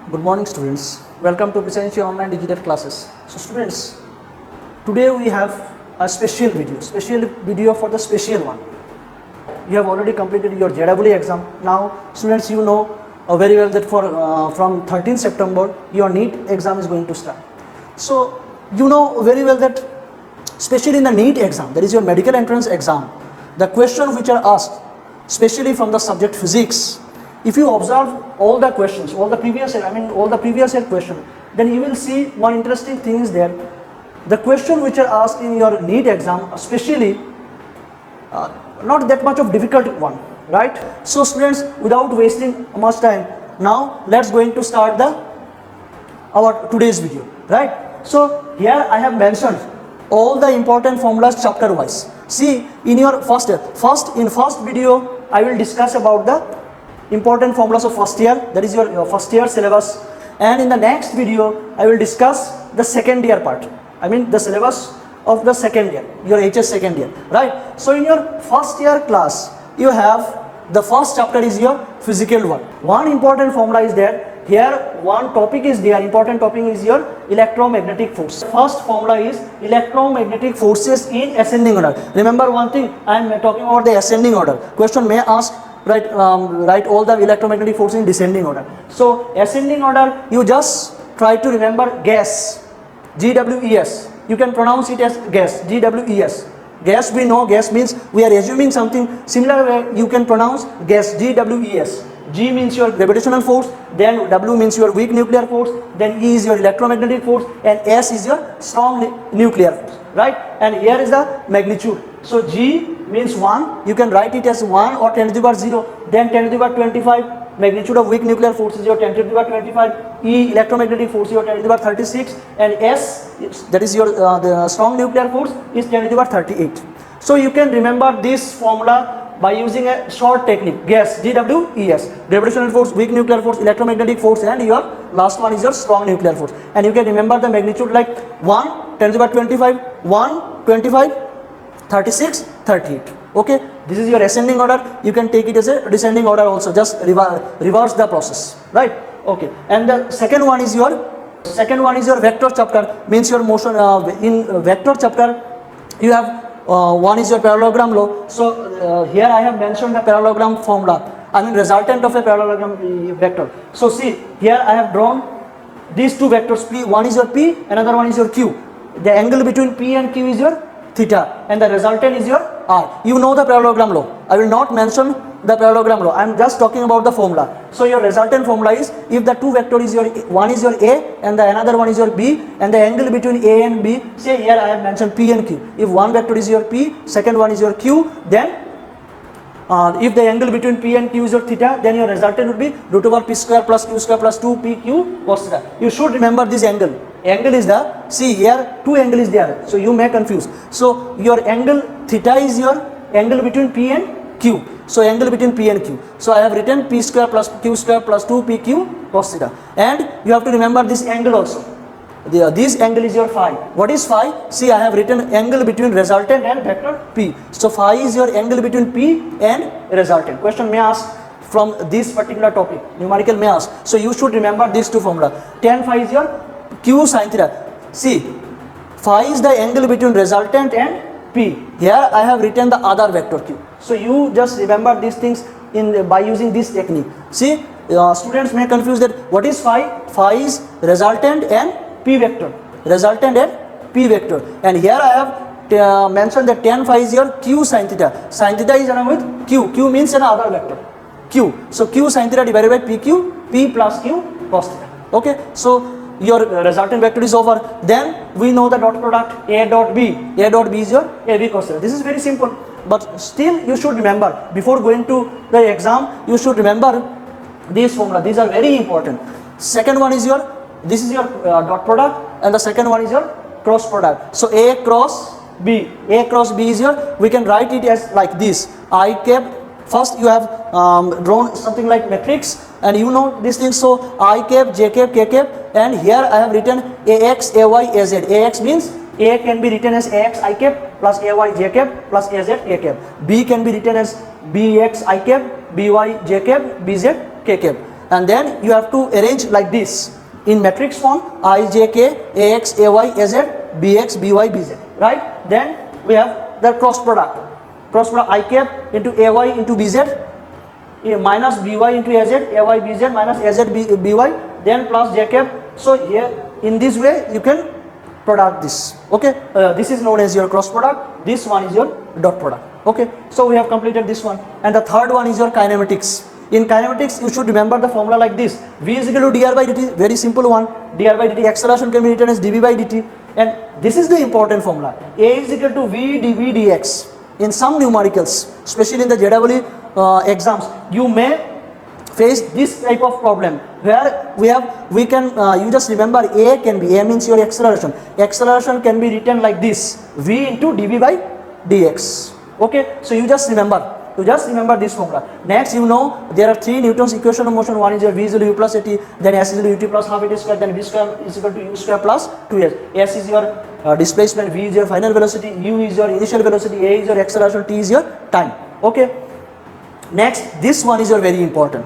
Good morning students. Welcome to Presency Online Digital Classes. So students, today we have a special video for the special one. You have already completed your JEE exam. Now students, you know very well that from 13th September your NEET exam is going to start. So you know very well that especially in the NEET exam, that is your medical entrance exam, the questions which are asked, especially from the subject physics, if you observe all the questions, all the previous year question, then you will see one interesting thing is there. The question which are asked in your NEET exam, especially not that much of difficult one, right? So students, without wasting much time, now let's going to start our today's video, right? So here I have mentioned all the important formulas chapter wise. See, in your first video I will discuss about the important formulas of first year, that is your first year syllabus, and in the next video I will discuss the second year part, the syllabus of the second year, your HS second year, right? So in your first year class you have the first chapter is your physical one important formula is there. Here one topic is there, important topic is your electromagnetic force. First formula is electromagnetic forces in ascending order. Remember one thing, I am talking about the ascending order. Question may ask, write all the electromagnetic forces in descending order. So ascending order, you just try to remember gas, GWES. You can pronounce it as gas, GWES. Gas, we know gas means we are assuming something similar way you can pronounce gas, GWES. G means your gravitational force, then W means your weak nuclear force, then E is your electromagnetic force, and S is your strong nuclear force, right? And here is the magnitude. So G means 1, you can write it as 1 or 10 to the power 0, then 10 to the power 25, magnitude of weak nuclear force is your 10 to the power 25, E electromagnetic force is your 10 to the power 36, and S, that is your the strong nuclear force, is 10 to the power 38. So you can remember this formula by using a short technique, gas, GWES, gravitational force, weak nuclear force, electromagnetic force, and your last one is your strong nuclear force. And you can remember the magnitude like 1, 10 to the power 25, 1, 25, 36, 38. Okay, this is your ascending order. You can take it as a descending order also, just reverse the process, right? Okay, and the second one is your vector chapter, means your motion. In vector chapter you have one is your parallelogram law. So here I have mentioned the parallelogram formula, resultant of a parallelogram vector. So see, here I have drawn these two vectors, P, one is your P, another one is your Q. The angle between P and Q is your theta, and the resultant is your R. You know the parallelogram law. I will not mention the parallelogram law. I am just talking about the formula. So your resultant formula is, if the two vector is your, one is your A and the another one is your B, and the angle between A and B, say here I have mentioned P and Q. If one vector is your P, second one is your Q, then if the angle between P and Q is your theta, then your resultant would be root over P square plus Q square plus 2PQ cos theta. You should remember this angle. Angle is the, see here two angle is there, so you may confuse. So your angle theta is your angle between P and Q. So angle between P and Q. So I have written P square plus Q square plus 2PQ cos theta. And you have to remember this angle also. This angle is your phi. What is phi? See, I have written angle between resultant and vector P. So phi is your angle between P and resultant. Question may ask from this particular topic, numerical may ask. So you should remember these two formula. Tan phi is your Q sin theta. See, phi is the angle between resultant and P. Here I have written the other vector Q. So you just remember these things by using this technique. See, students may confuse that what is phi? Phi is resultant and P vector. Resultant and P vector. And here I have mentioned that tan phi is your Q sin theta. Sin theta is along with Q. Q means another vector. Q. So Q sin theta divided by PQ, P plus Q cos theta. Okay. So your resultant vector is over. Then we know the dot product A dot B. A dot B is your AB cos theta. This is very simple. But still you should remember, before going to the exam, you should remember these formula. These are very important. Second one is your, this is your dot product, and the second one is your cross product. So A cross B. A cross B is your, we can write it as like this. I cap, first you have drawn something like matrix, and you know these things. So I cap, J cap, K cap, and here I have written AX, AY, AZ. AX means A can be written as AX I cap plus AY J cap plus AZ A cap. B can be written as BX I cap, BY J cap, BZ K cap. and then you have to arrange like this in matrix form: I, J, K, AX, AY, AZ, BX, BY, BZ, right? Then we have the cross product I cap into AY into BZ minus BY into AZ, AY, BZ minus AZ, BY, then plus J cap. So here in this way you can product this. Okay, this is known as your cross product, this one is your dot product. Okay, so we have completed this one, and the third one is your kinematics. In kinematics you should remember the formula like this: V is equal to dr by dt, very simple one. Dr by dt acceleration can be written as dv by dt, and this is the important formula: A is equal to V dv dx. In some numericals, especially in the JEE exams, you may face this type of problem where we can you just remember A can be, A means your acceleration can be written like this: V into dv by dx. Okay, so you just remember this formula. Next, you know there are three Newton's equation of motion. One is your V is equal to U plus AT, then S is equal to UT plus half AT square, then V square is equal to U square plus 2S. S is your displacement, V is your final velocity, U is your initial velocity, A is your acceleration, T is your time. Okay, next, this one is your very important.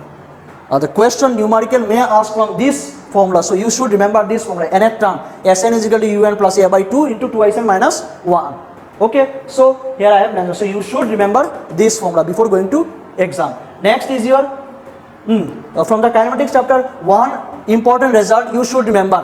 The question numerical may ask from this formula, so you should remember this formula: nth term Sn is equal to Un plus A by 2 into 2Sn minus 1. Okay, so here I have done. So you should remember this formula before going to exam. Next is your from the kinematics chapter, one important result you should remember.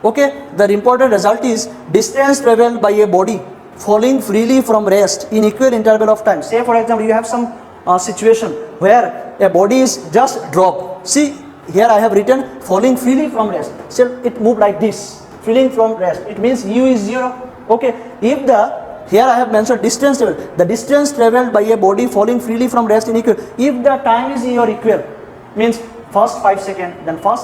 Okay, the important result is distance traveled by a body falling freely from rest in equal interval of time. Say for example you have some situation where a body is just dropped. See here I have written falling freely from rest. So it moved like this, freely from rest. It means U is 0. Okay, if here I have mentioned distance traveled, the distance traveled by a body falling freely from rest in equal, if the time is your equal, means first 5 seconds, then first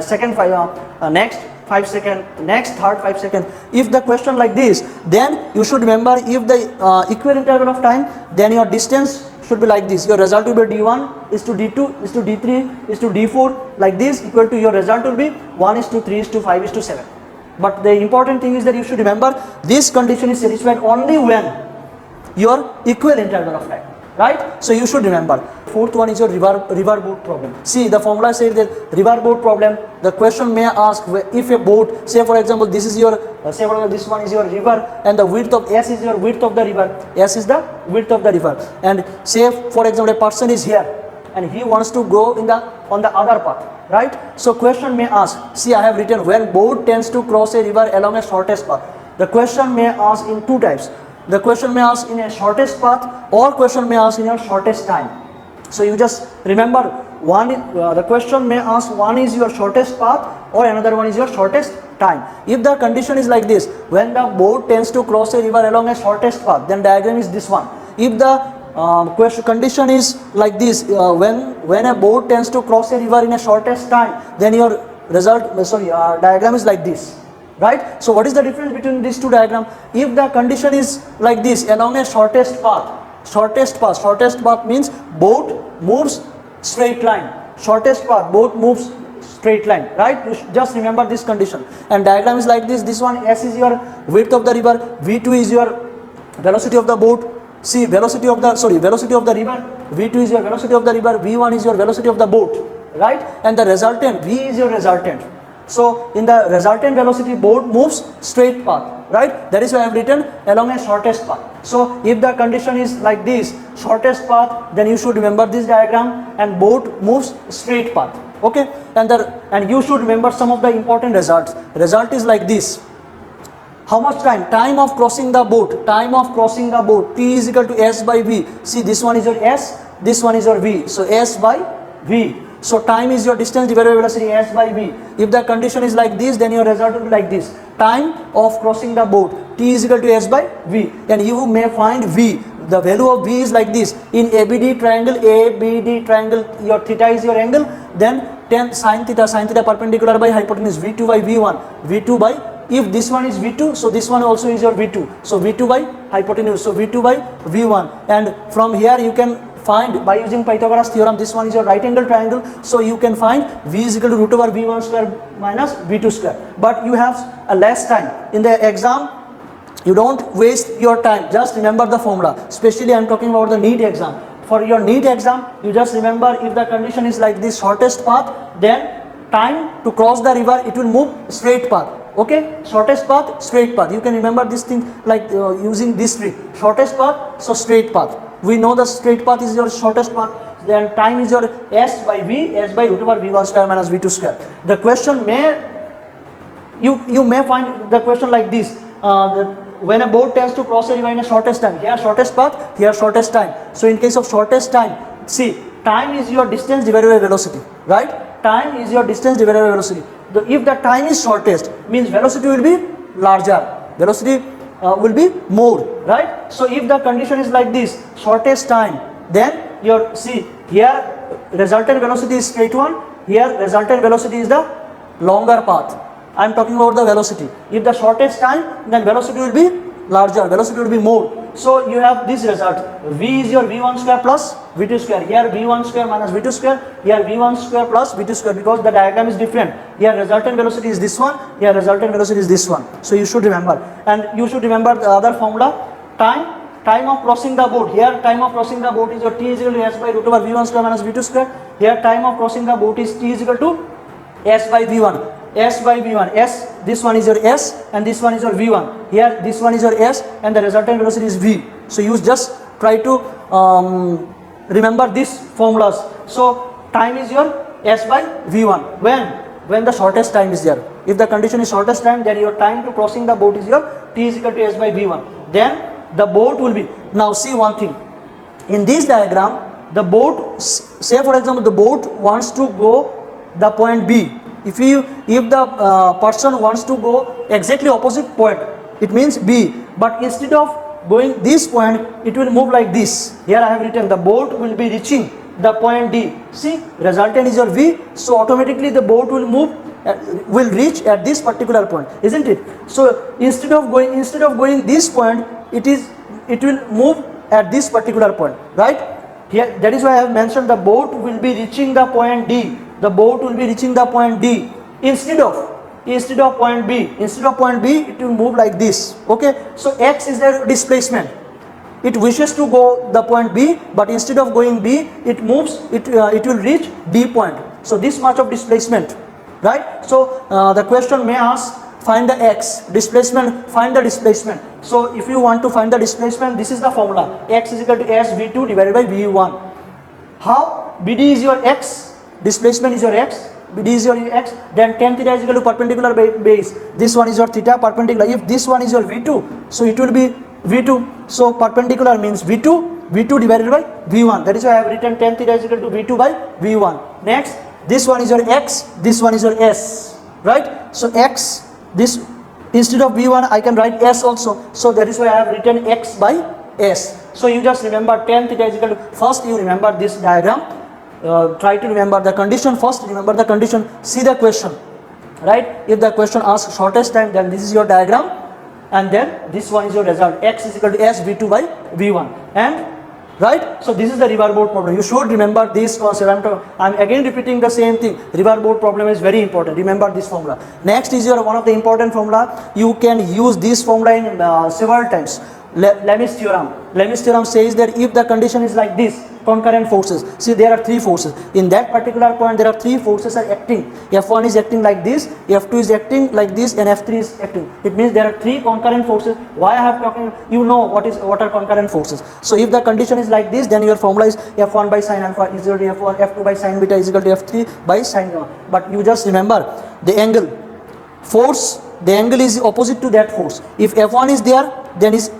second 5, next 5 seconds, next third 5 seconds. If the question like this, then you should remember if the equal interval of time, then your distance should be like this. Your result will be d1 is to d2 is to d3 is to d4 like this, equal to your result will be 1 is to 3 is to 5 is to 7. But the important thing is that you should remember this condition is satisfied only when your equal interval of time, right? So you should remember. Fourth one is your river boat problem. See, the formula says that river boat problem, the question may ask if a boat, say for example this is your, say for example this one is your river, and the width of S is your width of the river, S is the width of the river, and say for example a person is here and he wants to go on the other path, right? So question may ask, see I have written when boat tends to cross a river along a shortest path. The question may ask in two types. The question may ask in a shortest path, or question may ask in your shortest time. So you just remember one, the question may ask one is your shortest path or another one is your shortest time. If the condition is like this, when the boat tends to cross a river along a shortest path, then diagram is this one. If the condition is like this, when a boat tends to cross a river in a shortest time, then your diagram is like this, right? So what is the difference between these two diagrams? If the condition is like this, along a shortest path means boat moves straight line, shortest path boat moves straight line, right? You just remember this condition. And diagram is like this. This one, S is your width of the river, V2 is your velocity of the boat. See, velocity of the river, V2 is your velocity of the river, V1 is your velocity of the boat, right? And the resultant, V is your resultant. So in the resultant velocity, boat moves straight path, right? That is why I have written along a shortest path. So if the condition is like this, shortest path, then you should remember this diagram, and boat moves straight path. Okay, and you should remember some of the important results. Result is like this. How much time? Time of crossing the boat. T is equal to S by V. See, this one is your S, this one is your V. So S by V. So time is your distance divided by velocity, S by V. If the condition is like this, then your result will be like this. Time of crossing the boat, T is equal to S by V. And you may find V. The value of V is like this. In ABD triangle, your theta is your angle. Then 10 sin theta perpendicular by hypotenuse, V2 by V1. V2 by, if this one is V2, so this one also is your V2. So V2 by hypotenuse, so V2 by V1. And from here you can find, by using Pythagoras theorem, this one is your right angle triangle, so you can find V is equal to root over V1 square minus V2 square. But you have a less time. In the exam, you don't waste your time, just remember the formula. Especially I am talking about the NEET exam. For your NEET exam, you just remember if the condition is like this shortest path, then time to cross the river, it will move straight path. Okay, shortest path, straight path. You can remember this thing like using this trick. Shortest path, so straight path. We know the straight path is your shortest path. Then time is your S by V, S by root over V1 square minus V2 square. The question may, you may find the question like this. When a boat tends to cross a river in a shortest time, here shortest path, here shortest time. So in case of shortest time, see, time is your distance divided by velocity, right? Time is your distance divided by velocity. If the time is shortest, means velocity will be larger, velocity will be more, right? So if the condition is like this, shortest time, then your, see, here resultant velocity is straight one, here resultant velocity is the longer path. I am talking about the velocity. If the shortest time, then velocity will be larger, velocity will be more. So you have this result. V is your V1 square plus V2 square. Here V1 square minus V2 square. Here V1 square plus V2 square, because the diagram is different. Here resultant velocity is this one. Here resultant velocity is this one. So you should remember. And you should remember the other formula. Time of crossing the boat. Here time of crossing the boat is your T is equal to S by root over V1 square minus V2 square. Here time of crossing the boat is T is equal to S by V1. S by V1, S, this one is your S and this one is your V1. Here this one is your S and the resultant velocity is V. So you just try to remember these formulas. So time is your S by V1. When the shortest time is there. If the condition is shortest time, then your time to crossing the boat is your T is equal to S by V1. Then the boat will be, now see one thing. In this diagram, the boat, say for example, the boat wants to go the point B. If the person wants to go exactly opposite point, it means B. But instead of going this point, it will move like this. Here I have written the boat will be reaching the point D. See, resultant is your V. So automatically the boat will move, will reach at this particular point, isn't it? So instead of going this point, it will move at this particular point, right? Here, that is why I have mentioned the boat will be reaching the point D. The boat will be reaching the point D instead of point B. Instead of point B, it will move like this. Okay, so X is the displacement. It wishes to go the point B, but instead of going B, it moves. It will reach D point. So this much of displacement, right? So the question may ask, find the X displacement. Find the displacement. So if you want to find the displacement, this is the formula: X is equal to S V2 divided by V1. How? BD is your X. Displacement is your X, BD is your X, then tan theta is equal to perpendicular base. This one is your theta perpendicular. If this one is your V2, so it will be V2. So perpendicular means V2 divided by V1. That is why I have written tan theta is equal to V2 by V1. Next, this one is your X, this one is your S, right? So X, this, instead of V1 I can write S also. So that is why I have written X by S. So you just remember tan theta is equal to, first you remember this diagram. Try to remember the condition first, remember the condition, see the question, right? If the question asks shortest time, then this is your diagram, and then this one is your result, X is equal to S V2 by V1, and right? So this is the riverboat problem. You should remember this concept. I'm again repeating the same thing. Riverboat problem is very important. Remember this formula. Next is your one of the important formula. You can use this formula in several times. Lewis theorem. Lewis theorem says that if the condition is like this, concurrent forces. See, there are three forces. In that particular point, there are three forces are acting. F1 is acting like this, F2 is acting like this, and F3 is acting. It means there are three concurrent forces. Why I have talking? You know what are concurrent forces. So if the condition is like this, then your formula is F1 by sin alpha is equal to F1, F2 by sin beta is equal to F3 by sin gamma. But you just remember the angle, force. The angle is opposite to that force. If F1 is there, then its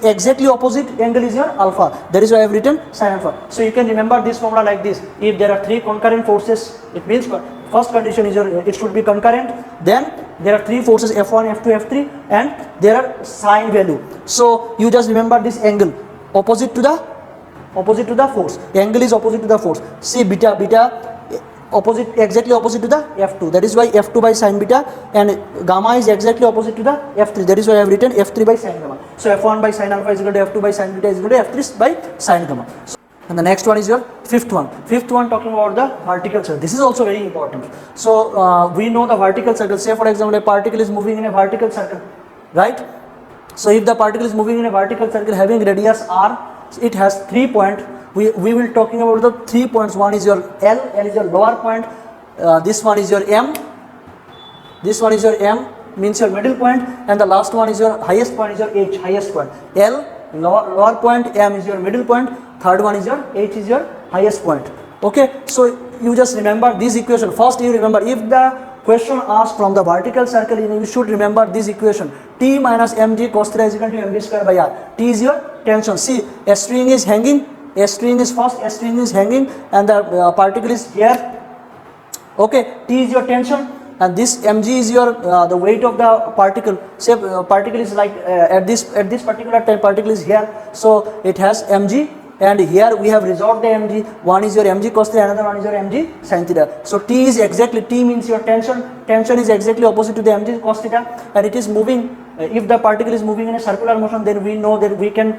exactly opposite angle is your alpha. That is why I have written sin alpha. So you can remember this formula like this. If there are three concurrent forces, it means first condition is it should be concurrent. Then there are three forces F1, F2, F3, and there are sign value. So you just remember this angle opposite to the force. Angle is opposite to the force. See beta exactly opposite to the F2. That is why F2 by sin beta, and gamma is exactly opposite to the F3. That is why I have written F3 by sin gamma. So F1 by sin alpha is equal to F2 by sin beta is equal to F3 by sin gamma. So, and the next one is your fifth one. Fifth one talking about the vertical circle. This is also very important. So we know the vertical circle. Say for example, a particle is moving in a vertical circle, right? So if the particle is moving in a vertical circle having radius r, it has 3 points. we will talking about the 3 points. One is your L is your lower point, this one is your M, this one is your M means your middle point, and the last one is your highest point, is your H, highest point. L lower point, M is your middle point, third one is your H is your highest point. Okay, so you just remember this equation. First you remember, if the question asked from the vertical circle, you should remember this equation: T minus mg cos theta is equal to mv square by r. T is your tension. See, a string is hanging, a string is hanging, and the particle is here. Okay, T is your tension, and this mg is your the weight of the particle. Say particle is like at this particular time, particle is here, so it has mg, and here we have resolved the mg. One is your mg cos theta, another one is your mg sin theta. So T is exactly, T means your tension is exactly opposite to the mg cos theta, and it is moving. If the particle is moving in a circular motion, then we know that we can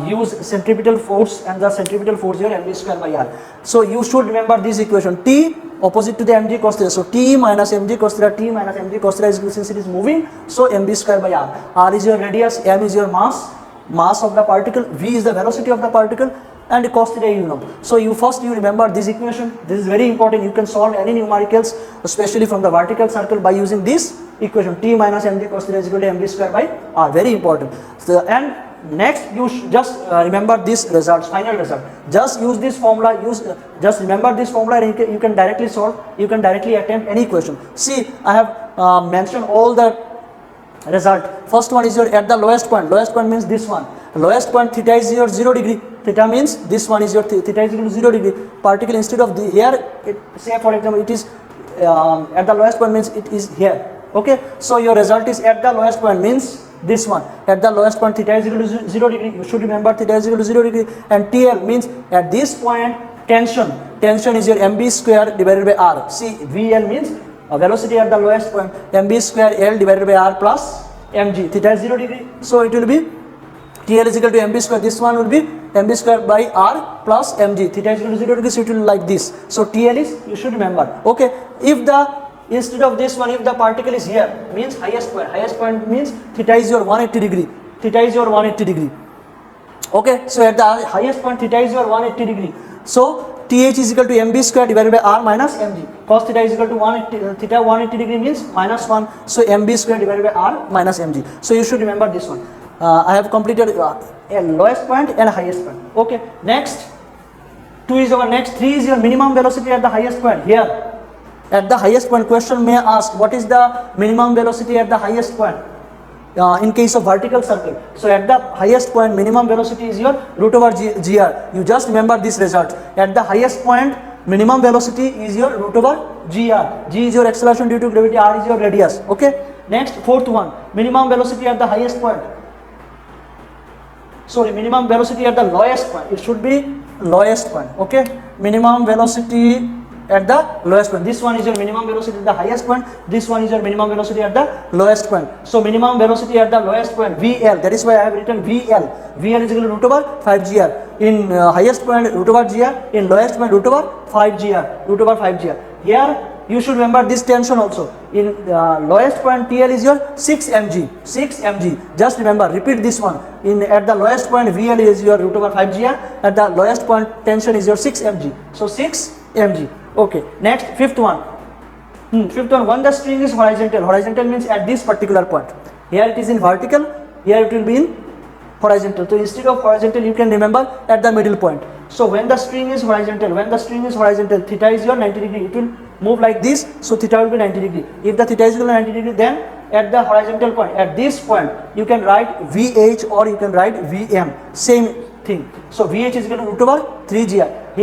use centripetal force, and the centripetal force is your mv square by r. So you should remember this equation: T opposite to the mg cos theta. So T minus mg cos theta, T minus mg cos theta is, since it is moving, so mv square by r. R is your radius, m is your mass of the particle, v is the velocity of the particle, and cos theta you know. So you remember this equation. This is very important. You can solve any numericals, especially from the vertical circle, by using this equation: T minus mg cos theta is equal to mv square by r. Very important. So, and next you just remember this results, final result. Just use this formula, just remember this formula, and you can directly solve, you can directly attempt any question. See, I have mentioned all the result. First one is your at the lowest point. Lowest point means this one. Lowest point, theta is your 0 degree. Theta means this one is your theta is equal to 0 degree. Particle, instead of the here, say for example it is at the lowest point means it is here. Okay, so your result is at the lowest point means this one. At the lowest point, theta is equal to 0 degree. You should remember theta is equal to 0 degree. And TL means at this point, tension is your mv square divided by r. See, VL means velocity at the lowest point, mv square L divided by r plus mg. Theta is 0 degree, so it will be TL is equal to mv square. This one will be mv square by r plus mg. Theta is equal to 0 degree, so it will be like this. So TL is, you should remember. Okay, if the instead of this one, if the particle is here, means highest point means theta is your 180 degree. Theta is your 180 degree. Okay, so at the highest point, theta is your 180 degree. So TH is equal to mv square divided by r minus mg. Cos theta is equal to 180, theta 180 degree means minus 1. So mv square divided by r minus mg. So you should remember this one. I have completed a lowest point and a highest point. Okay, next 2 is our next. 3 is your minimum velocity at the highest point. Here at the highest point, question may ask what is the minimum velocity at the highest point in case of vertical circle. So at the highest point, minimum velocity is your root over gr. You just remember this result. At the highest point, minimum velocity is your root over gr. G is your acceleration due to gravity, r is your radius. Okay, next fourth one, minimum velocity at the highest point. Sorry, minimum velocity at the lowest point. It should be lowest point. Okay, minimum velocity at the lowest point. This one is your minimum velocity at the highest point. This one is your minimum velocity at the lowest point. So minimum velocity at the lowest point, VL. That is why I have written VL. VL is equal to root over 5gr. In highest point, root over gr. In lowest point, root over 5gr. Root over 5gr. Here you should remember this tension also. In lowest point, TL is your 6 mg. 6 mg. Just remember, repeat this one. At the lowest point, VL is your root over 5gr. At the lowest point, tension is your 6 mg. So 6 mg. Okay, next fifth one. Fifth one, when the string is horizontal. Horizontal means at this particular point. Here it is in vertical, here it will be in horizontal. So instead of horizontal, you can remember at the middle point. So when the string is horizontal, theta is your 90 degree. It will move like this. So theta will be 90 degree. If the theta is equal to 90 degree, then at the horizontal point, at this point, you can write VH or you can write VM. Same thing. So VH is equal to root over 3gr.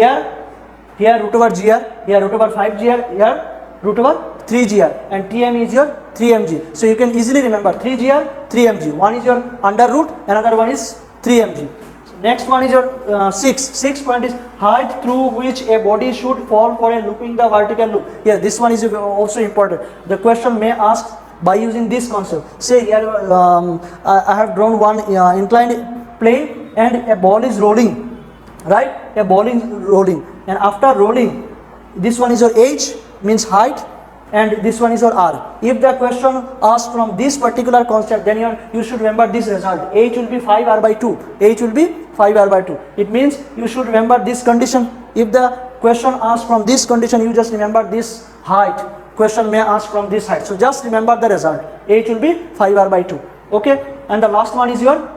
Here root over gr, here root over 5gr, here root over 3gr, and Tm is your 3mg. So you can easily remember 3gr, 3mg. One is your under root, another one is 3mg. Next one is your 6. 6 point is height through which a body should fall for a looping the vertical loop. Yeah, this one is also important. The question may ask by using this concept. Say here I have drawn one inclined plane and a ball is rolling, right? A ball is rolling. And after rolling, this one is your h, means height, and this one is your r. If the question asks from this particular concept, then you should remember this result. H will be 5r by 2. H will be 5r by 2. It means you should remember this condition. If the question asks from this condition, you just remember this height. Question may ask from this height. So just remember the result. H will be 5r by 2. Okay. And the last one is your,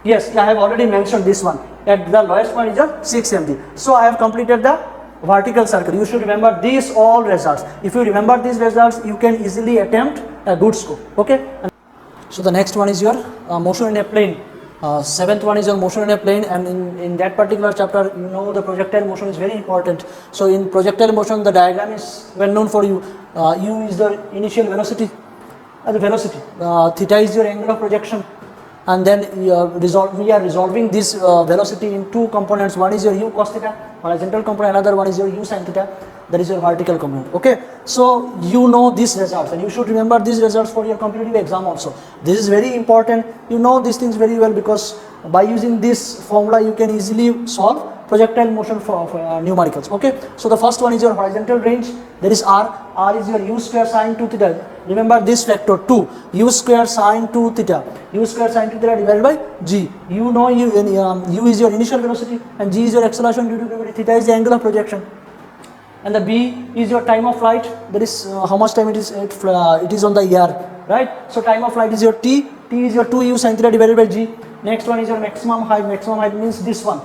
yes, I have already mentioned this one. At the lowest one is your 6 mg. So I have completed the vertical circle. You should remember these all results. If you remember these results, you can easily attempt a good score. Okay. So the next one is your motion in a plane. Seventh one is your motion in a plane, and in that particular chapter, you know, the projectile motion is very important. So in projectile motion, the diagram is well known for you. U is the initial velocity, theta is your angle of projection, and then we are resolving this velocity in two components. One is your u cos theta, horizontal component, another one is your u sin theta, that is your vertical component. Okay, so you know these results, and you should remember these results for your competitive exam also. This is very important. You know these things very well, because by using this formula you can easily solve projectile motion for numericals. Okay, so the first one is your horizontal range, there is r. R is your u square sine 2 theta. Remember this factor 2, u square sine 2 theta, u square sine 2 theta divided by g. You know u is your initial velocity and g is your acceleration due to gravity, theta is the angle of projection, and the b is your time of flight, that is how much time it is on the air, right? So time of flight is your t is your 2u sin theta divided by g. Next one is your maximum height means this one.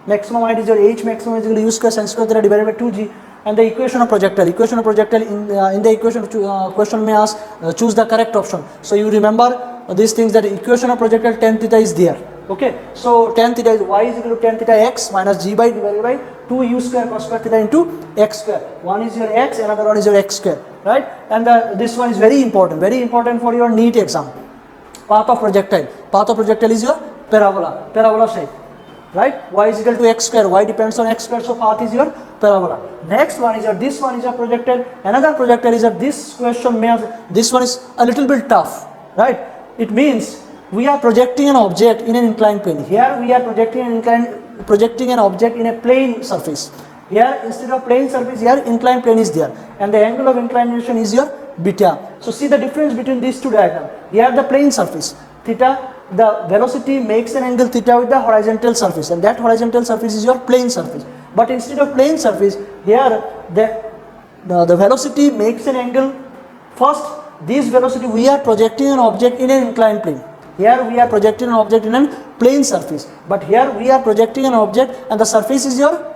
Maximum height is your h maximum is equal to u square sin square theta divided by 2g. And the equation of projectile in the equation question may ask choose the correct option. So you remember these things, that equation of projectile tan theta is there. Okay, so tan theta is y is equal to tan theta x minus g by divided by 2 u square cos square theta into x square. One is your x, another one is your x square, right? And this one is very important for your NEET exam. Path of projectile is your parabola shape, right? Y is equal to x square, y depends on x square, so path is your parabola. Next one is your, this one is a projectile, another projectile is a, this question may have, this one is a little bit tough, right? It means we are projecting an object in an inclined plane. Here we are projecting an object in a plane surface. Here instead of plane surface, here inclined plane is there, and the angle of inclination is your beta. So see the difference between these two diagrams. Here the plane surface, theta, the velocity makes an angle theta with the horizontal surface, and that horizontal surface is your plane surface. But instead of plane surface, here the velocity makes an angle. First, this velocity, we are projecting an object in an inclined plane. Here we are projecting an object in a plane surface, but here we are projecting an object and the surface is your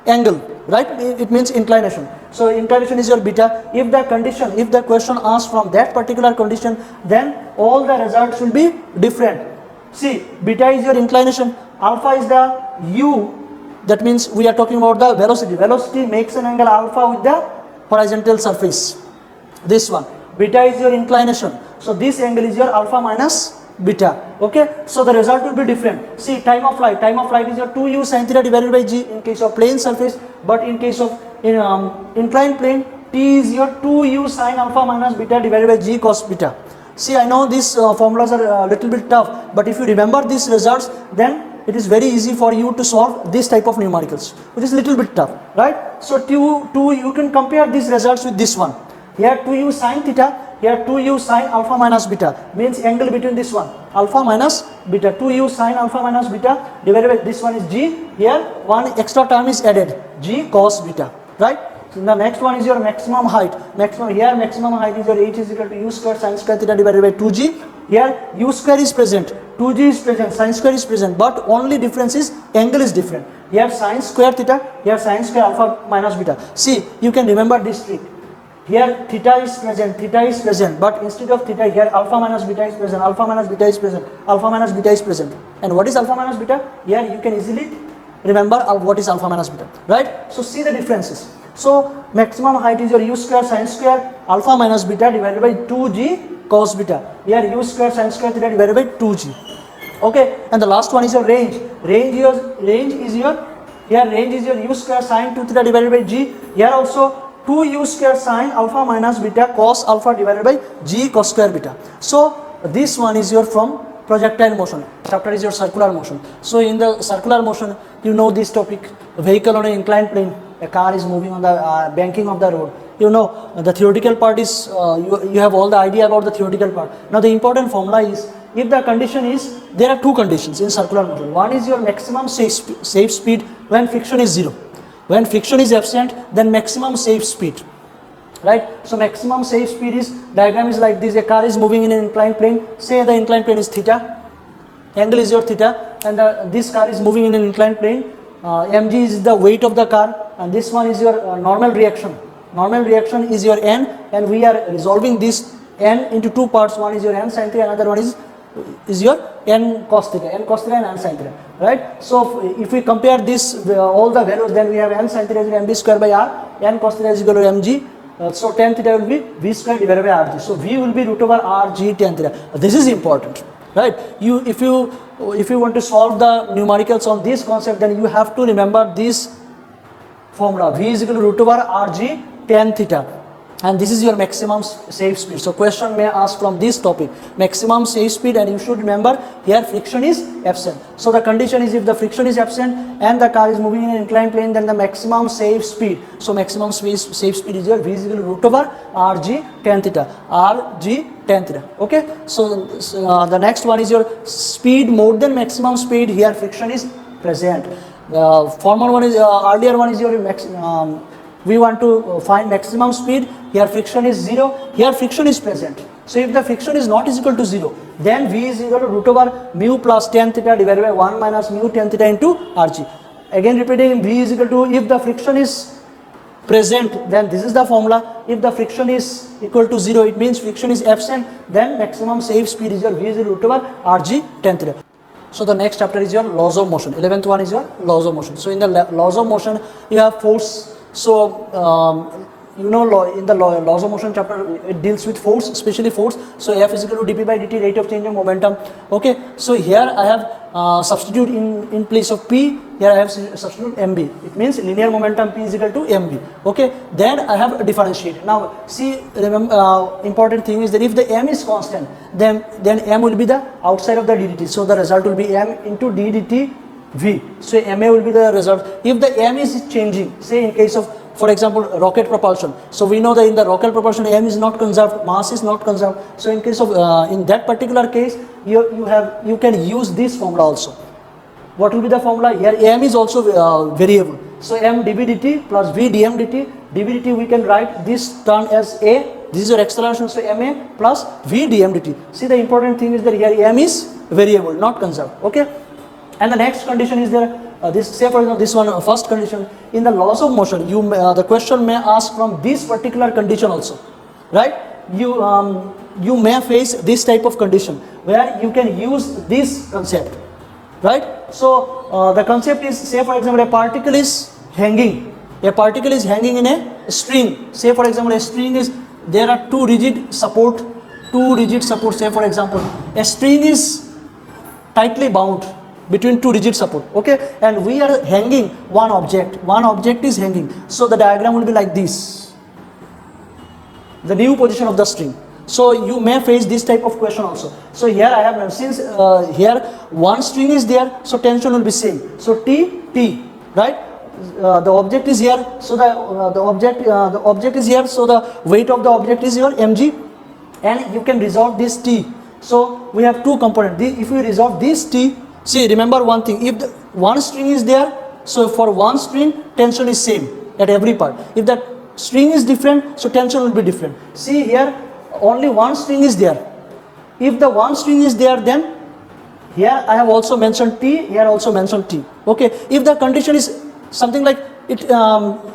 angle, right? It means inclination. So inclination is your beta. If the question asks from that particular condition, then all the results will be different. See, beta is your inclination, alpha is the u, that means we are talking about the velocity. Velocity makes an angle alpha with the horizontal surface. This one, beta is your inclination. So this angle is your alpha minus beta. Okay, so the result will be different. See, time of flight is your 2u sin theta divided by g in case of plane surface, but in case of inclined plane, t is your 2u sin alpha minus beta divided by g cos beta. See, I know these formulas are a little bit tough, but if you remember these results, then it is very easy for you to solve this type of numericals, which is a little bit tough, right? So you can compare these results with this one. Here 2u sin theta, here 2u sin alpha minus beta, means angle between this one, alpha minus beta. 2u sin alpha minus beta divided by this one is g, here one extra term is added, g cos beta, right? So the next one is your maximum height. Maximum height is your h is equal to u square sin square theta divided by 2g. Here u square is present, 2g is present, sin square is present, but only difference is angle is different. Here sin square theta, here sin square alpha minus beta. See, you can remember this trick. Here theta is present, but instead of theta, here alpha minus beta is present, alpha minus beta is present, alpha minus beta is present. And what is alpha minus beta? Here you can easily remember what is alpha minus beta, right? So see the differences. So maximum height is your u square sin square alpha minus beta divided by 2g cos beta. Here u square sin square theta divided by 2g. Okay, and the last one is your range. Range is your u square sin 2 theta divided by g. Here also 2u square sin alpha minus beta cos alpha divided by g cos square beta. So this one is your from projectile motion. Chapter is your circular motion. So in the circular motion, you know this topic, vehicle on an inclined plane, a car is moving on the banking of the road. You know the theoretical part is, you have all the idea about the theoretical part. Now the important formula is if the condition is, there are two conditions in circular motion. One is your maximum safe speed when friction is 0. When friction is absent, then maximum safe speed. Right? So maximum safe speed is, diagram is like this. A car is moving in an inclined plane. Say the inclined plane is theta. Angle is your theta, and this car is moving in an inclined plane. Mg is the weight of the car, and this one is your normal reaction. Normal reaction is your n, and we are resolving this n into two parts. One is your n sin theta, another one is your n cos theta and n sin theta. Right? So if we compare this all the values, then we have n sin theta is mb square by r, n cos theta is equal to mg. So tan theta will be v square divided by rg. So v will be root over rg tan theta. This is important. Right? If you want to solve the numericals on this concept, then you have to remember this formula. V is equal to root over rg tan theta, and this is your maximum safe speed. So question may ask from this topic, maximum safe speed, and you should remember here friction is absent. So the condition is, if the friction is absent and the car is moving in an inclined plane, then the maximum safe speed. So maximum safe speed is your V is equal to root over rg tan theta, rg tan theta. Okay. So the next one is your speed more than maximum speed. Here friction is present. Former one is earlier one is your maximum. We want to find maximum speed. Here friction is 0. Here friction is present. So if the friction is not equal to 0, then V is equal to root over mu plus tan theta divided by 1 minus mu tan theta into rg. Again repeating, V is equal to, if the friction is present, then this is the formula. If the friction is equal to 0, it means friction is absent, then maximum safe speed is your V is equal to root over rg tan theta. So the next chapter is your laws of motion. 11th one is your laws of motion. So in the laws of motion, you have force. So in the laws of motion chapter, it deals with force, especially force. So F is equal to dp by dt, rate of change of momentum. Okay. So here I have substitute in place of P. Here I have substitute mb. It means linear momentum P is equal to mb. Okay. Then I have differentiate. Now see, remember, important thing is that if the m is constant, then m will be the outside of the ddt. So the result will be m into ddt v. So ma will be the result. If the m is changing, say in case of, for example, rocket propulsion. So we know that in the rocket propulsion, m is not conserved, mass is not conserved. So in case of in that particular case, you can use this formula also. What will be the formula? Here m is also variable. So m dv dt plus v dm dt. dv dt we can write this term as a. This is your acceleration. So ma plus v dm dt. See, the important thing is that here m is variable, not conserved. Okay. And the next condition is there. This, say for example, this one, first condition in the laws of motion. The question may ask from this particular condition also, right? You may face this type of condition where you can use this concept, right? So the concept is, say for example, a particle is hanging. A particle is hanging in a string. Say for example, a string is, there are two rigid support. Say for example, a string is tightly bound between two rigid support. Okay, and we are hanging one object is hanging. So the diagram will be like this, the new position of the string. So you may face this type of question also. So here I have, since here one string is there, so tension will be same. So T, right? The object is here, so the object is here, so the weight of the object is your mg, and you can resolve this T. So we have two components. If we resolve this T, see, remember one thing, if the one string is there, so for one string tension is same at every part. If that string is different, so tension will be different. See here, only one string is there. If the one string is there, then here I have also mentioned T, here also mentioned T. Okay, if the condition is something like it,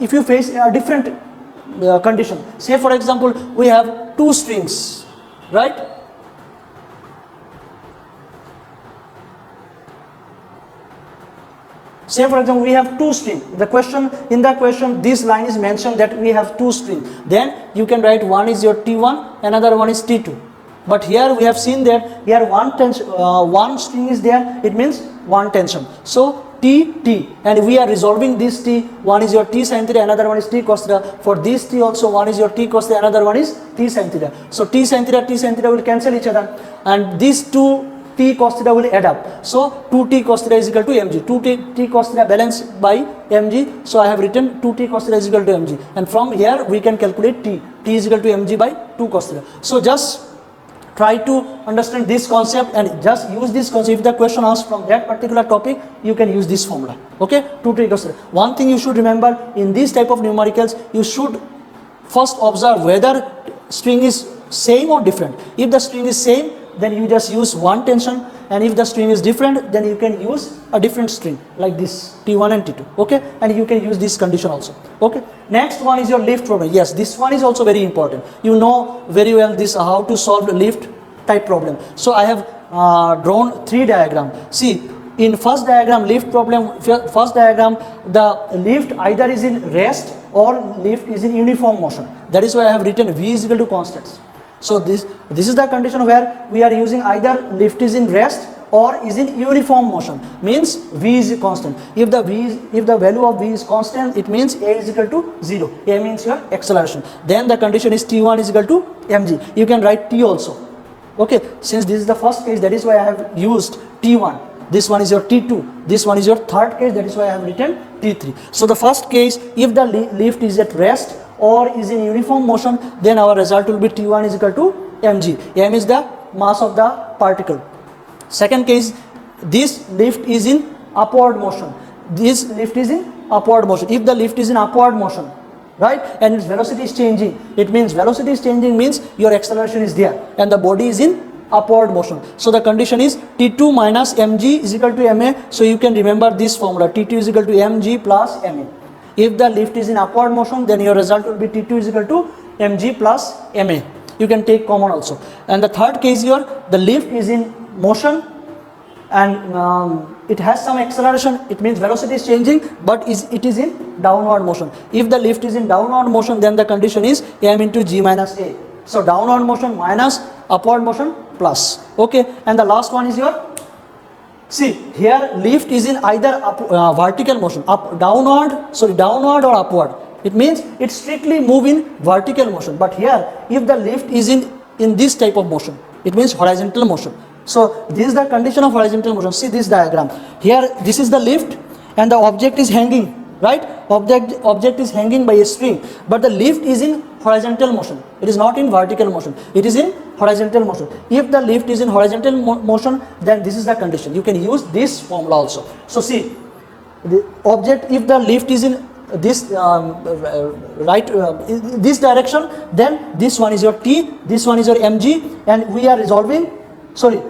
if you face a different condition, say for example, we have two strings, right? Say for example, we have two strings. In the question, this line is mentioned that we have two strings. Then you can write one is your T1, another one is T2. But here we have seen that here one string is there. It means one tension. So T, and we are resolving this T. One is your T sin theta, another one is T cos theta. For this T also, one is your T cos theta, another one is T sin theta. So T sin theta will cancel each other, and these two T cos theta will add up. So 2T cos theta is equal to mg. 2T cos theta balanced by mg. So I have written 2T cos theta is equal to mg. And from here we can calculate T. T is equal to mg by 2 cos theta. So just Try to understand this concept and just use this concept. If the question asks from that particular topic, you can use this formula. Okay, to take us. One thing you should remember in this type of numericals, you should first observe whether string is same or different. If the string is same, then you just use one tension, and if the string is different, then you can use a different string like this, T1 and T2. Okay, and you can use this condition also. Okay, next one is your lift problem. Yes, this one is also very important. You know very well this how to solve lift type problem. So I have drawn 3 diagrams. See, in first diagram, lift problem, first diagram, the lift either is in rest or lift is in uniform motion. That is why I have written V is equal to constants. So this is the condition where we are using either lift is in rest or is in uniform motion, means V is constant. If the value of V is constant, it means A is equal to 0. A means your acceleration. Then the condition is T1 is equal to mg. You can write T also. Okay, since this is the first case, that is why I have used T1. This one is your T2. This one is your third case, that is why I have written T3. So the first case, if the lift is at rest or is in uniform motion, then our result will be T1 is equal to mg. M is the mass of the particle. Second case, this lift is in upward motion. This lift is in upward motion. If the lift is in upward motion, right, and its velocity is changing, it means velocity is changing means your acceleration is there and the body is in upward motion. So the condition is T2 minus mg is equal to ma. So you can remember this formula, T2 is equal to mg plus ma. If the lift is in upward motion, then your result will be T2 is equal to mg plus ma. You can take common also. And the third case here, the lift is in motion and it has some acceleration. It means velocity is changing, but it is in downward motion. If the lift is in downward motion, then the condition is m into g minus a. So downward motion minus upward motion plus. Okay, and the last one is your, see here lift is in either vertical motion, downward or upward. It means it strictly move in vertical motion. But here, if the lift is in this type of motion, it means horizontal motion. So this is the condition of horizontal motion. See this diagram. Here this is the lift and the object is hanging, right? Object is hanging by a string, but the lift is in horizontal motion. It is not in vertical motion. It is in horizontal motion. If the lift is in horizontal motion, then this is the condition. You can use this formula also. So see, the object, if the lift is in this this direction, then this one is your T, this one is your mg, and we are resolving. Sorry,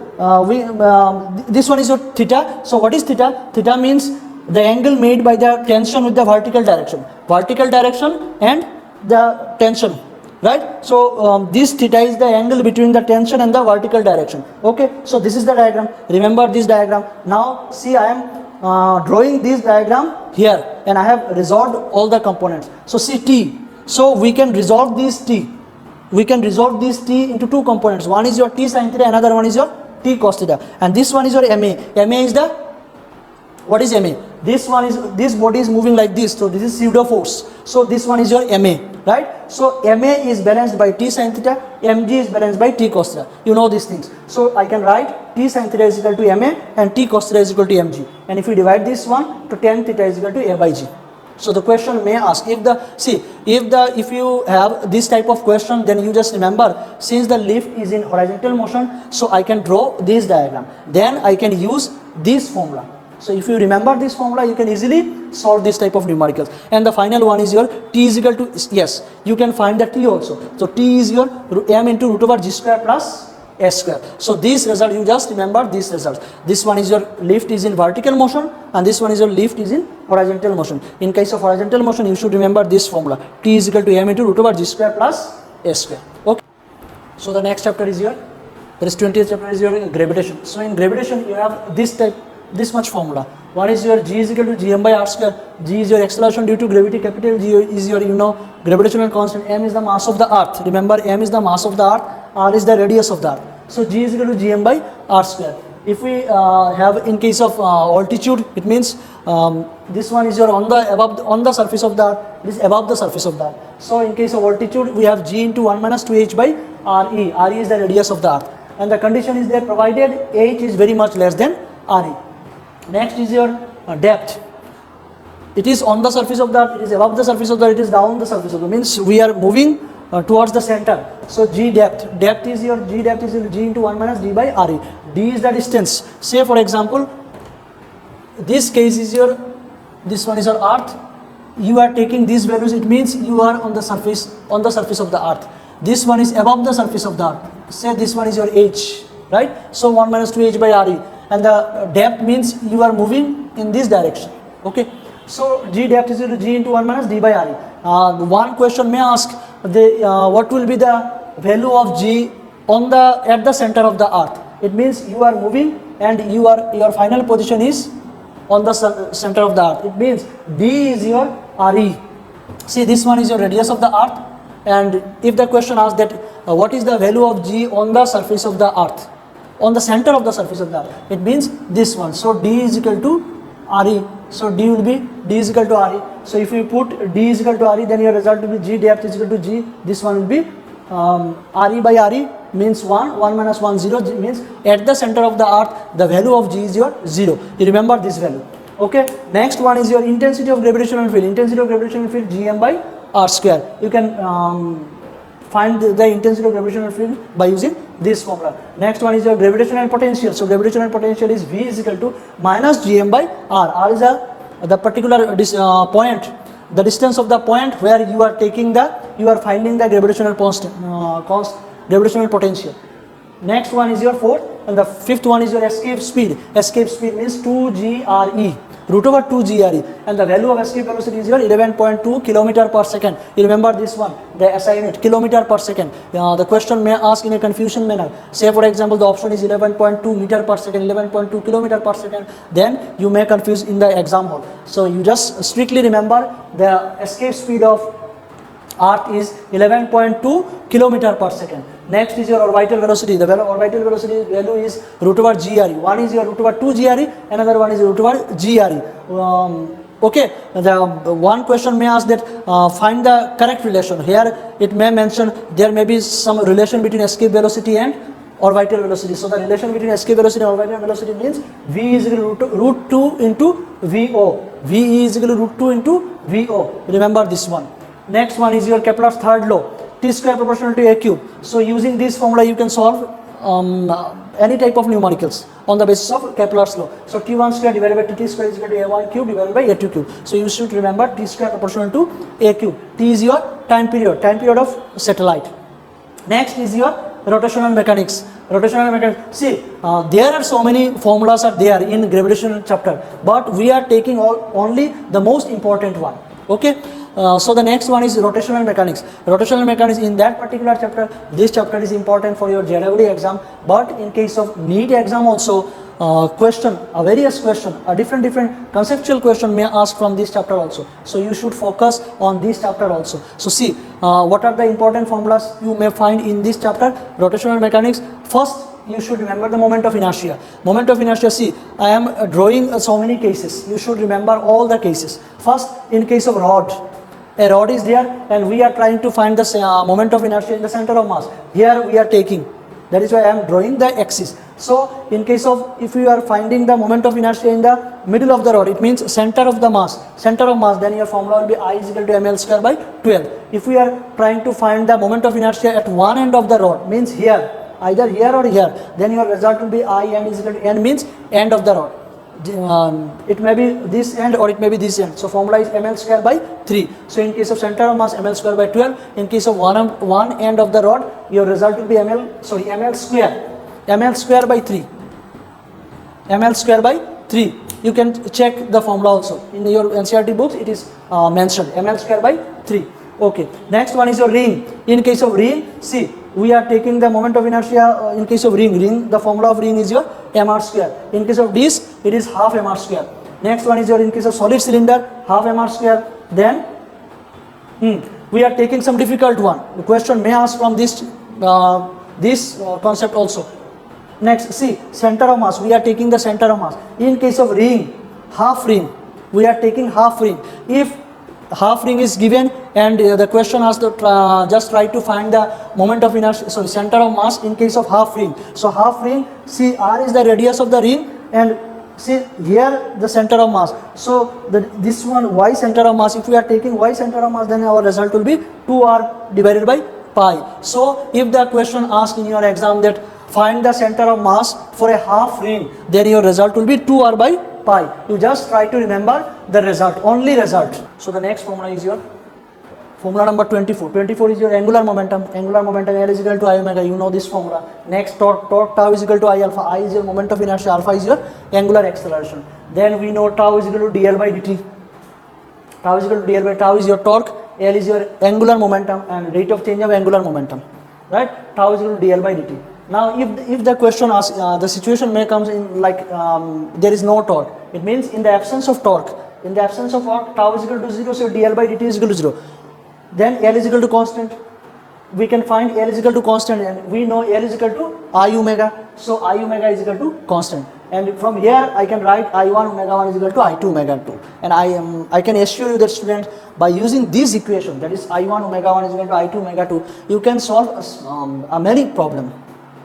this one is your theta. So what is theta? Theta means the angle made by the tension with the vertical direction and the tension, right? So this theta is the angle between the tension and the vertical direction. Okay, so this is the diagram. Remember this diagram. Now see, I am drawing this diagram here and I have resolved all the components. So see T. So we can resolve this T. We can resolve this T into two components. One is your T sin theta, another one is your T cos theta, and this one is your MA. MA is the, what is MA? This one is, this body is moving like this, so this is pseudo force. So this one is your MA, right? So MA is balanced by T sin theta, MG is balanced by T cos theta. You know these things. So I can write T sin theta is equal to MA and T cos theta is equal to MG. And if we divide this one, to tan theta is equal to A by G. So the question may ask, if you have this type of question, then you just remember, since the lift is in horizontal motion, so I can draw this diagram. Then I can use this formula. So if you remember this formula, you can easily solve this type of numericals. And the final one is your T is equal to, yes, you can find the T also. So T is your m into root over g square plus s square. So this result, you just remember this result. This one is your lift is in vertical motion and this one is your lift is in horizontal motion. In case of horizontal motion, you should remember this formula. T is equal to m into root over g square plus s square. Okay. So the next chapter is your, there is 20th chapter is your gravitation. So in gravitation, you have this much formula. One is your G is equal to Gm by r square. G is your acceleration due to gravity. Capital G is your, gravitational constant. M is the mass of the earth. Remember, M is the mass of the earth. R is the radius of the earth. So G is equal to Gm by r square. If we have in case of altitude, it means this one is your on the surface of the earth. This is above the surface of the earth. So in case of altitude, we have G into 1 minus 2h by Re. Re is the radius of the earth. And the condition is there provided h is very much less than Re. Next is your depth. It is on the surface of the earth, it is above the surface of the earth, it is down the surface of the earth. Means we are moving towards the center. So G depth. Depth is your G into 1 minus d by RE. D is the distance. Say for example, this case is your, this one is your earth. You are taking these values, it means you are on the surface of the earth. This one is above the surface of the earth. Say this one is your H, right? So 1 minus 2H by RE. And the depth means you are moving in this direction. Okay. So G depth is equal to G into 1 minus d by RE. One question may ask, what will be the value of G at the center of the earth? It means you are moving and your final position is on the center of the earth. It means D is your RE. See, this one is your radius of the earth, and if the question asks that what is the value of G on the surface of the earth, on the center of the surface of the earth, it means this one. So D is equal to RE. So D will be D is equal to RE. So if you put D is equal to RE, then your result will be G depth is equal to G. This one will be RE by RE means 1 minus 1 0 means at the center of the earth the value of G is your 0. You remember this value. Okay. Next one is your intensity of gravitational field. Intensity of gravitational field Gm by R square. You can find the intensity of gravitational field by using this formula. Next one is your gravitational potential. So gravitational potential is V is equal to minus Gm by R. R is the particular point, the distance of the point where you are finding the gravitational gravitational potential. Next one is your fourth, and the fifth one is your escape speed. Escape speed means 2GRE, root over 2GRE, and the value of escape velocity is your 11.2 kilometer per second. You remember this one, the SI unit, kilometer per second. The question may ask in a confusion manner. Say for example, the option is 11.2 meter per second, 11.2 kilometer per second. Then you may confuse in the exam hall. So you just strictly remember the escape speed of Earth is 11.2 kilometer per second. Next is your orbital velocity. The orbital velocity value is root over GRE. One is your root over 2 GRE, another one is root over GRE. Okay, the one question may ask that find the correct relation. Here it may mention there may be some relation between escape velocity and orbital velocity. So the relation between escape velocity and orbital velocity means V is equal to root 2 into VO. V is equal to root 2 into VO. Remember this one. Next one is your Kepler's third law, T square proportional to A cube. So using this formula you can solve any type of numericals on the basis of Kepler's law. So T1 square divided by T square is equal to A1 cube divided by A2 cube. So you should remember T square proportional to A cube. T is your time period of satellite. Next is your rotational mechanics. See, there are so many formulas are there in gravitational chapter, but we are taking only the most important one. Okay. So the next one is rotational mechanics. Rotational mechanics, in that particular chapter, this chapter is important for your JEE exam, but in case of NEET exam also, various question, a different conceptual question may ask from this chapter also. So you should focus on this chapter also. So see, what are the important formulas you may find in this chapter, rotational mechanics. First, you should remember the moment of inertia. Moment of inertia, see, I am drawing so many cases. You should remember all the cases. First, in case of rod, a rod is there and we are trying to find the moment of inertia in the center of mass. Here we are taking, that is why I am drawing the axis. So in case of, if you are finding the moment of inertia in the middle of the rod, it means center of mass, then your formula will be I is equal to ml square by 12. If we are trying to find the moment of inertia at one end of the rod, means here, either here or here, then your result will be I n is equal to n means end of the rod. It may be this end or it may be this end. So formula is ml square by 3. So in case of center of mass, ml square by 12. In case of one end of the rod, your result will be ml square by 3. ml square by 3. You can check the formula also. In your NCERT books, it is mentioned ml square by 3. Okay. Next one is your ring. In case of ring, see, we are taking the moment of inertia in case of ring, the formula of ring is your mr square. In case of disc, it is half mr square. Next one is your, in case of solid cylinder, half mr square. Then we are taking some difficult one. The question may ask from this concept also. Next, see, center of mass, we are taking the center of mass. In case of ring, half ring, we are taking half ring. If half ring is given and the question asks to just try to find the moment of inertia, center of mass in case of half ring. So half ring, see, r is the radius of the ring and see here the center of mass. So this one y center of mass, if we are taking y center of mass, then our result will be 2r divided by pi. So if the question asked in your exam that find the center of mass for a half ring, then your result will be 2r by pi. You just try to remember the result, only result. So the next formula is your formula number 24. 24 is your angular momentum. Angular momentum L is equal to I omega. You know this formula. Next, torque tau is equal to I alpha. I is your moment of inertia. Alpha is your angular acceleration. Then we know tau is equal to dl by dt. Tau is equal to dl by tau is your torque. L is your angular momentum and rate of change of angular momentum. Right? Tau is equal to dl by dt. Now, if the question asks, the situation may comes in like there is no torque. It means in the absence of torque, tau is equal to 0, so dl by dt is equal to 0. Then L is equal to constant. We can find L is equal to constant, and we know L is equal to I omega. So I omega is equal to constant. And from here I can write I1 omega 1 is equal to I2 omega 2. And I can assure you that students, by using this equation, that is I1 omega 1 is equal to I2 omega 2, you can solve a many problem.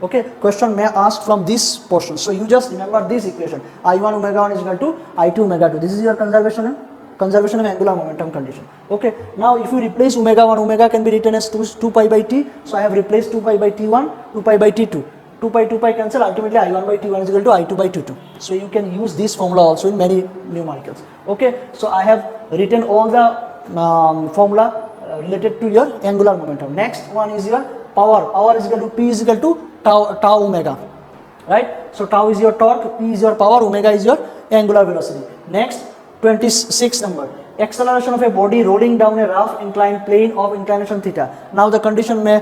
Okay, question may ask from this portion. So you just remember this equation. I1 omega 1 is equal to I2 omega 2. This is your conservation of angular momentum condition. Okay, now if you replace omega 1, omega can be written as 2 pi by t. So I have replaced 2 pi by t1, 2 pi by t2. 2 pi cancel, ultimately I1 by t1 is equal to I2 by t2. So you can use this formula also in many numericals. Okay, so I have written all the formula related to your angular momentum. Next one is your power. Power is equal to P is equal to tau omega. Right? So tau is your torque, P is your power, omega is your angular velocity. Next, 26 number. Acceleration of a body rolling down a rough inclined plane of inclination theta. Now the condition may,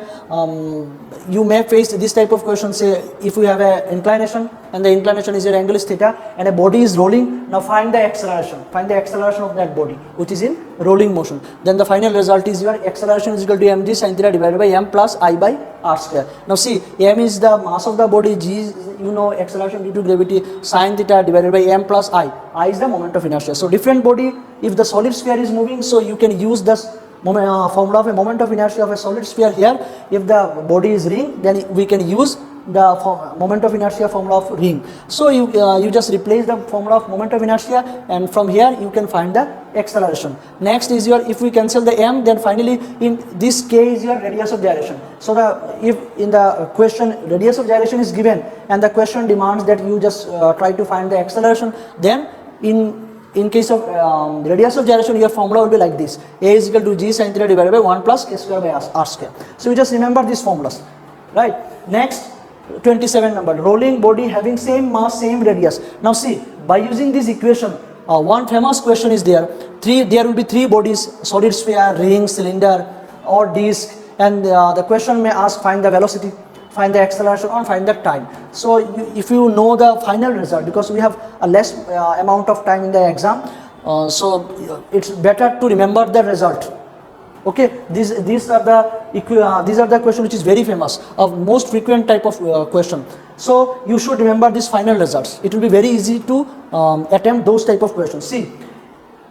you may face this type of question, say if you have an inclination and the inclination is your angle is theta and a body is rolling, now find the acceleration of that body which is in rolling motion. Then the final result is your acceleration is equal to mg sin theta divided by m plus I by r square. Now see, m is the mass of the body, g is, you know, acceleration due to gravity, sin theta divided by m plus I is the moment of inertia. So different body, if the solid sphere is moving, so you can use this formula of a moment of inertia of a solid sphere here. If the body is ring, then we can use the moment of inertia formula of ring. So you just replace the formula of moment of inertia, and from here you can find the acceleration. Next is your, if we cancel the m, then finally in this k is your radius of gyration. So if in the question radius of gyration is given and the question demands that you just try to find the acceleration, then in case of radius of gyration, your formula will be like this: a is equal to g sin theta divided by 1 plus k square by r square. So you just remember these formulas, right? Next, 27 number. Rolling body having same mass, same radius. Now see, by using this equation, one famous question is there. There will be three bodies: solid sphere, ring, cylinder, or disc. And the question may ask, find the velocity, find the acceleration, or find the time. So if you know the final result, because we have a less amount of time in the exam, so it's better to remember the result. Okay, these are the question which is very famous, of most frequent type of question. So you should remember these final results. It will be very easy to attempt those type of questions. See,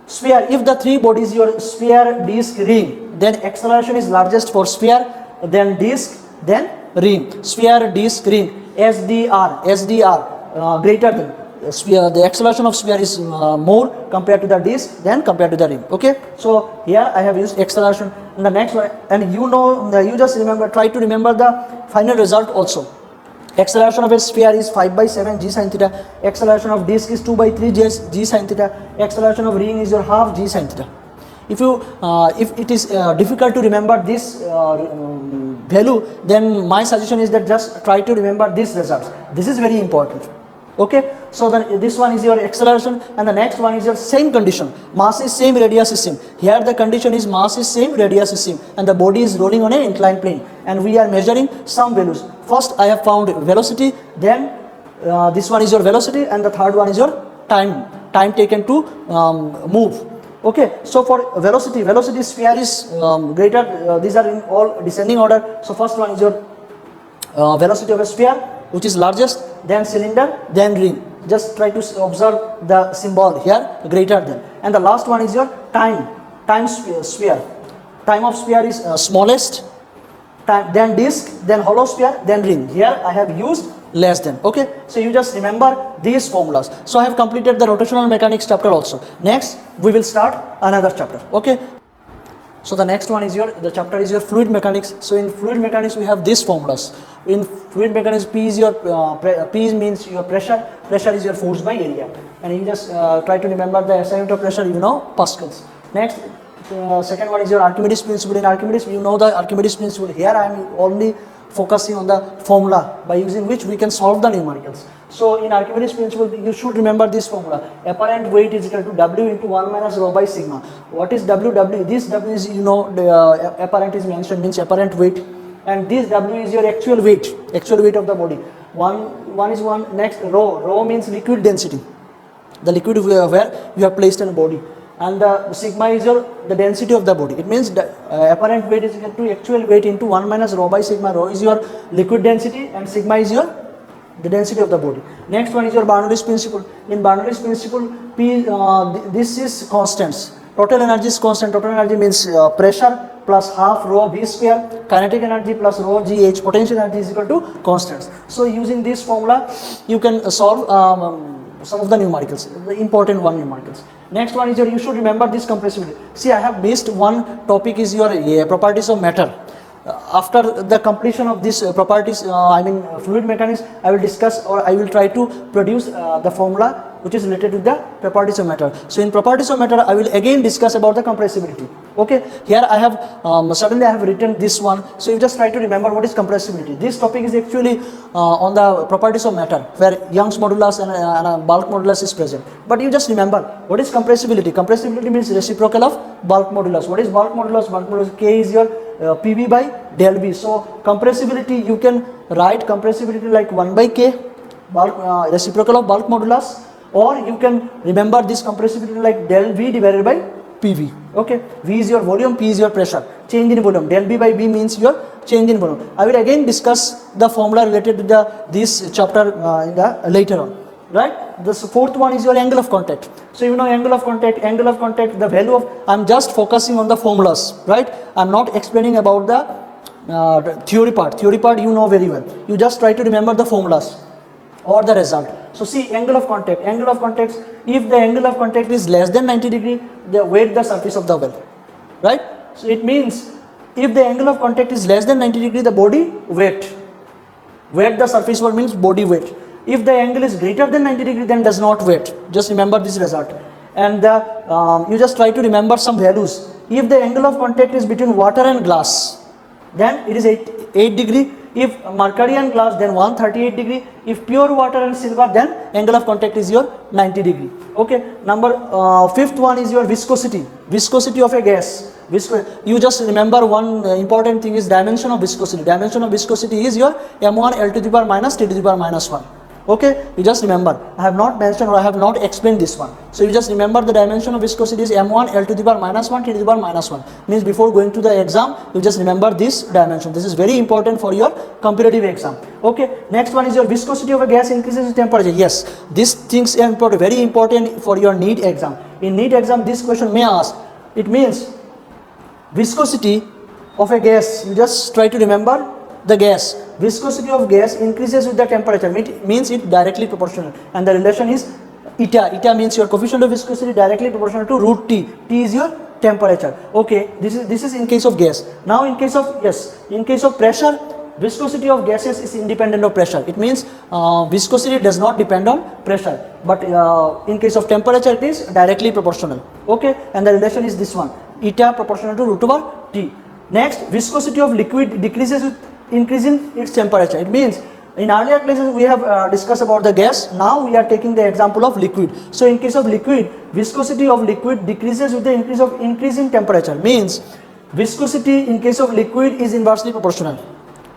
sphere, if the three bodies, your sphere, disc, ring, then acceleration is largest for sphere, then disc, then ring. Sphere, disc, ring. SDR greater than sphere. The acceleration of sphere is more compared to the disc than compared to the ring. Okay, so here I have used acceleration. And the next one, and you know, you just remember, try to remember the final result also. Acceleration of a sphere is 5 by 7 g sin theta. Acceleration of disc is 2 by 3 g sin theta. Acceleration of ring is your half g sin theta. If it is difficult to remember this value, then my suggestion is that just try to remember these results. This is very important. Okay, so then this one is your acceleration, and the next one is your same condition. Mass is same, radius is same. Here the condition is mass is same, radius is same, and the body is rolling on an inclined plane, and we are measuring some values. First I have found velocity, then this one is your velocity, and the third one is your time taken to move. Okay, so for velocity sphere is greater, these are in all descending order. So first one is your velocity of a sphere, which is largest, then cylinder, then ring. Just try to observe the symbol here, greater than. And the last one is your time sphere. Time of sphere is smallest, then disc, then hollow sphere, then ring. Here I have used less than. Okay, so you just remember these formulas. So I have completed the rotational mechanics chapter also. Next we will start another chapter. Okay, So the next one is the chapter is your fluid mechanics. So in fluid mechanics we have these formulas. In fluid mechanics, P is your P means your pressure, pressure is your force by area, and you just try to remember the SI unit of pressure, you know, pascals. Next, second one is your Archimedes principle. In Archimedes, you know the Archimedes principle. Here I am only focusing on the formula by using which we can solve the numericals. So in Archimedes principle, you should remember this formula: apparent weight is equal to W into 1 minus rho by sigma. What is W? W, this W is, you know, the apparent is mentioned, means apparent weight, and this W is your actual weight of the body. One is one. Next, rho means liquid density, the liquid where you have placed in a body, and the sigma is the density of the body. It means the apparent weight is equal to actual weight into 1 minus rho by sigma. Rho is your liquid density and sigma is the density of the body. Next one is your Bernoulli's principle. In Bernoulli's principle, P, this is constants. Total energy is constant. Total energy means pressure plus half rho v square, kinetic energy plus rho gh, potential energy is equal to constants. So using this formula, you can solve some of the numericals, the important one numericals. Next one is you should remember this compressibility. See, I have missed one topic, is your properties of matter. After the completion of this properties, fluid mechanics, I will discuss, or I will try to produce the formula which is related to the properties of matter. So in properties of matter, I will again discuss about the compressibility. Okay, here I have suddenly I have written this one, so you just try to remember what is compressibility. This topic is actually on the properties of matter, where Young's modulus and bulk modulus is present. But you just remember what is compressibility. Compressibility means reciprocal of bulk modulus. What is bulk modulus? Bulk modulus, K is your PV by del V. So compressibility, you can write compressibility like 1 by K, bulk, reciprocal of bulk modulus, or you can remember this compressibility like del V divided by PV. Okay, V is your volume, P is your pressure, change in volume. Del V by B means your change in volume. I will again discuss the formula related to this chapter later on. Right, the fourth one is your angle of contact. So you know angle of contact, the value of, I am just focusing on the formulas, right? I am not explaining about the theory part you know very well. You just try to remember the formulas or the result. So see, angle of contact, if the angle of contact is less than 90 degree, they weight the surface of the well, right? So it means if the angle of contact is less than 90 degree, the body weight the surface well means body weight. If the angle is greater than 90 degree, then does not weight. Just remember this result. And you just try to remember some values. If the angle of contact is between water and glass, then it is 8 degree. If mercury and glass, then 138 degree. If pure water and silver, then angle of contact is your 90 degree. Okay. Number fifth one is your viscosity of a gas. You just remember one important thing is dimension of viscosity. Dimension of viscosity is your m1 L to the power minus T to the power minus 1. Okay, you just remember. I have not mentioned or I have not explained this one. So you just remember the dimension of viscosity is m1 L to the power minus 1 T to the power minus 1. Means before going to the exam, you just remember this dimension. This is very important for your competitive exam. Okay, next one is your viscosity of a gas increases with temperature. Yes, these things are important, very important for your NEET exam. In NEET exam, this question may ask. It means viscosity of a gas. You just try to remember the gas. Viscosity of gas increases with the temperature, means it directly proportional, and the relation is eta means your coefficient of viscosity directly proportional to root T. T is your temperature. Okay, this is in case of gas. Now in case of pressure, viscosity of gases is independent of pressure. It means viscosity does not depend on pressure, but in case of temperature it is directly proportional. Okay, and the relation is this one, eta proportional to root over T. Next, viscosity of liquid decreases with increasing its temperature. It means in earlier classes we have discussed about the gas. Now we are taking the example of liquid. So in case of liquid, viscosity of liquid decreases with the increasing temperature. Means viscosity in case of liquid is inversely proportional,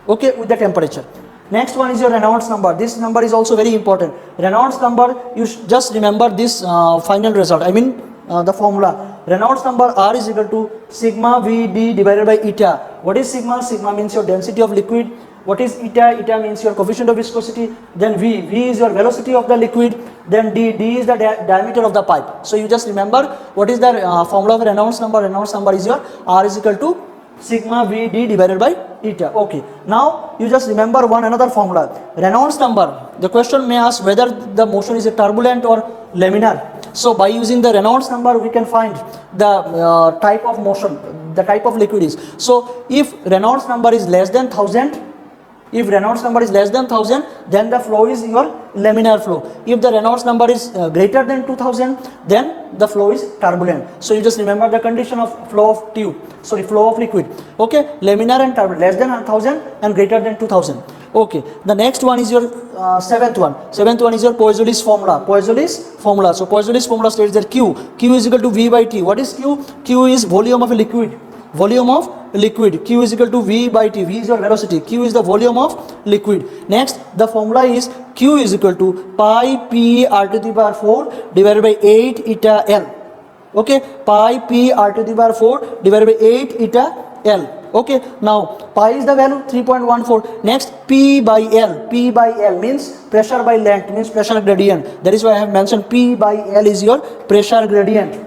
okay, with the temperature. Next one is your Reynolds number. This number is also very important. Reynolds number, you just remember this final result. The formula. Reynolds number R is equal to sigma VD divided by eta. What is sigma? Sigma means your density of liquid. What is eta? Eta means your coefficient of viscosity. Then V is your velocity of the liquid. Then D is the diameter of the pipe. So you just remember what is the formula of Reynolds number. Reynolds number is your R is equal to sigma VD divided by eta. Okay. Now you just remember one another formula. Reynolds number. The question may ask whether the motion is a turbulent or laminar. So by using the Reynolds number, we can find the type of motion, the type of liquid is. So if Reynolds number is less than 1000, if Reynolds number is less than 1000, then the flow is your laminar flow. If the Reynolds number is greater than 2000, then the flow is turbulent. So you just remember the condition of flow of tube, sorry, flow of liquid. Okay, laminar and turbulent, less than 1000 and greater than 2000. Okay, the next one is your seventh one. Seventh one is your Poiseuille's formula. Poiseuille's formula. So Poiseuille's formula states that Q is equal to V by T. What is Q? Q is volume of a liquid. Volume of liquid. Q is equal to V by T. V is your velocity. Q is the volume of liquid. Next, the formula is Q is equal to pi P r to the power 4 divided by 8 eta L. Okay, pi P r to the power 4 divided by 8 eta L. Okay, now pi is the value 3.14. Next, P by L. P by L means pressure by length, means pressure gradient. That is why I have mentioned P by L is your pressure gradient.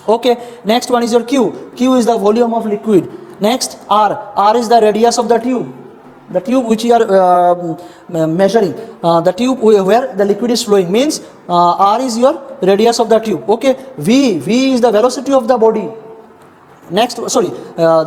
Okay, next one is your Q. Q is the volume of liquid. Next, R. R is the radius of the tube. The tube which you are measuring. The tube where the liquid is flowing means R is your radius of the tube. Okay, V is the velocity of the body. Next, sorry,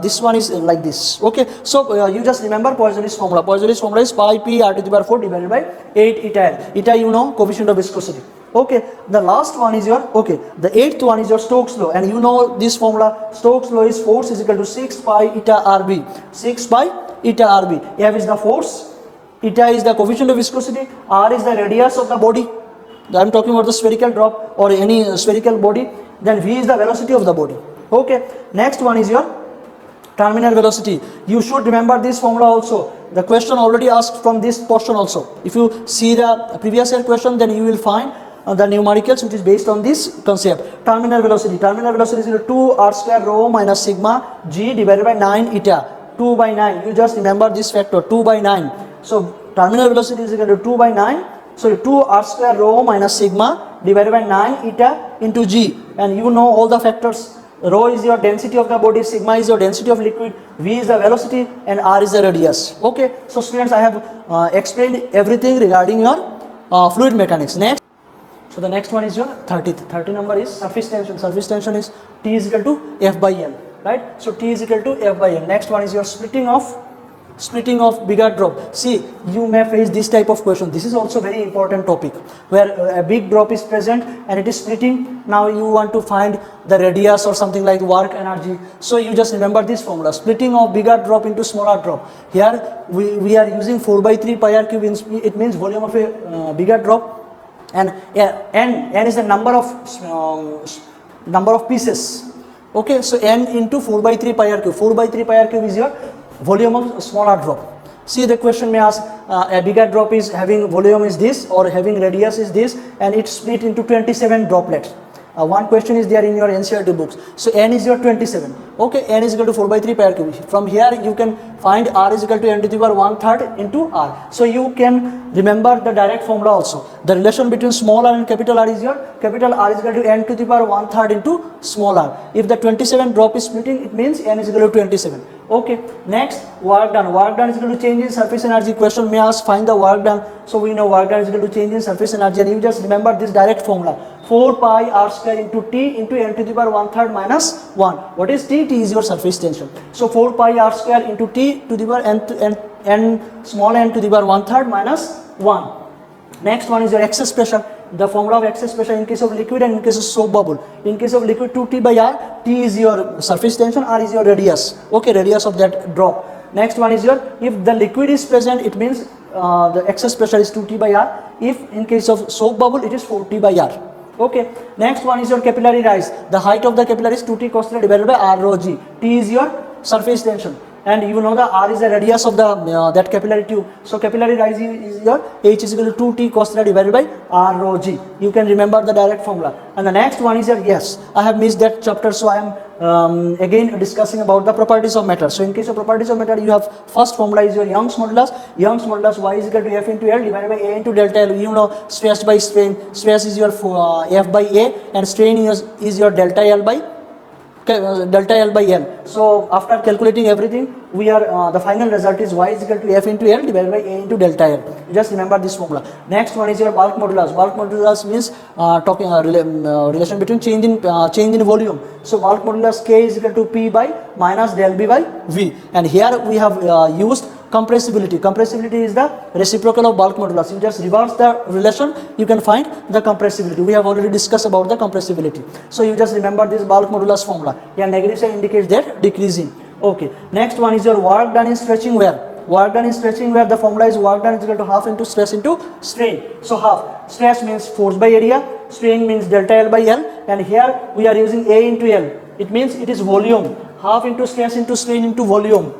this one is like this. Okay, so you just remember Poiseuille's formula. Poiseuille's formula is pi P r to the power 4 divided by 8 eta L. Eta, you know, coefficient of viscosity. Okay, the last one is your, okay, the eighth one is your Stokes law, and you know this formula. Stokes law is force is equal to 6 pi eta RB. 6 pi eta RB. F is the force, eta is the coefficient of viscosity, R is the radius of the body. I am talking about the spherical drop or any spherical body. Then V is the velocity of the body. Okay, next one is your terminal velocity. You should remember this formula also. The question already asked from this portion also. If you see the previous year question, then you will find the numericals which is based on this concept. Terminal velocity. Terminal velocity is equal to 2 r square rho minus sigma g divided by 9 eta. 2 by 9. You just remember this factor, 2 by 9. So terminal velocity is equal to 2 by 9. So 2 r square rho minus sigma divided by 9 eta into g. And you know all the factors. Rho is your density of the body, sigma is your density of liquid, V is the velocity, and R is the radius. Okay, so students, I have explained everything regarding your fluid mechanics. Next, so the next one is your 30th. 30 number is surface tension. Surface tension is T is equal to F by L, right? So T is equal to F by L. Next one is your splitting of bigger drop. See, you may face this type of question. This is also very important topic where a big drop is present and it is splitting. Now you want to find the radius or something like work energy. So you just remember this formula, splitting of bigger drop into smaller drop. Here we are using 4 by 3 pi r cube. It means volume of a bigger drop, and n is the number of pieces. Okay, so n into 4 by 3 pi r cube. 4 by 3 pi r cube is your volume of smaller drop. See, the question may ask a bigger drop is having volume is this or having radius is this, and it's split into 27 droplets. One question is there in your NCERT books. So n is your 27. Okay, n is equal to 4 by 3 pi r cube. From here you can find r is equal to n to the power 1/3 into r. So you can remember the direct formula also. The relation between small r and capital R is your capital R is equal to n to the power 1/3 into small r. If the 27 drop is splitting, it means n is equal to 27. Okay, next, work done. Work done is equal to change in surface energy. Question may ask, find the work done. So we know work done is equal to change in surface energy, and you just remember this direct formula, 4 pi r square into T into n to the power 1/3 minus 1. What is T? T is your surface tension. So 4 pi r square into T to the power n small n to the power 1/3 minus 1. Next one is your excess pressure. The formula of excess pressure in case of liquid and in case of soap bubble. In case of liquid, 2T by R, T is your surface tension, R is your radius. Okay, radius of that drop. Next one is your, if the liquid is present, it means the excess pressure is 2T by R. If in case of soap bubble, it is 4T by R. Okay, next one is your capillary rise. The height of the capillary is 2T cos theta divided by R rho G. T is your surface tension. And you know the R is the radius of the that capillary tube. So capillary rise is your H is equal to 2T cos theta divided by R rho G. You can remember the direct formula. And the next one is your, yes, I have missed that chapter, so I am again discussing about the properties of matter. So in case of properties of matter, you have first formula is your Young's modulus. Young's modulus Y is equal to F into L divided by A into delta L. You know stress by strain. Stress is your F by A and strain is your delta L by delta L by L. So after calculating everything, we are the final result is Y is equal to F into L divided by A into delta L. You just remember this formula. Next one is your bulk modulus. Bulk modulus means relation between change in volume. So bulk modulus K is equal to P by minus del B by V. And here we have used compressibility. Compressibility is the reciprocal of bulk modulus. You just reverse the relation, you can find the compressibility. We have already discussed about the compressibility. So you just remember this bulk modulus formula. Here negative sign indicates that decreasing. Okay. Next one is your work done in stretching wear. Work done in stretching wear, the formula is work done is equal to half into stress into strain. So half. Stress means force by area, strain means delta L by L, and here we are using A into L. It means it is volume. Half into stress into strain into volume.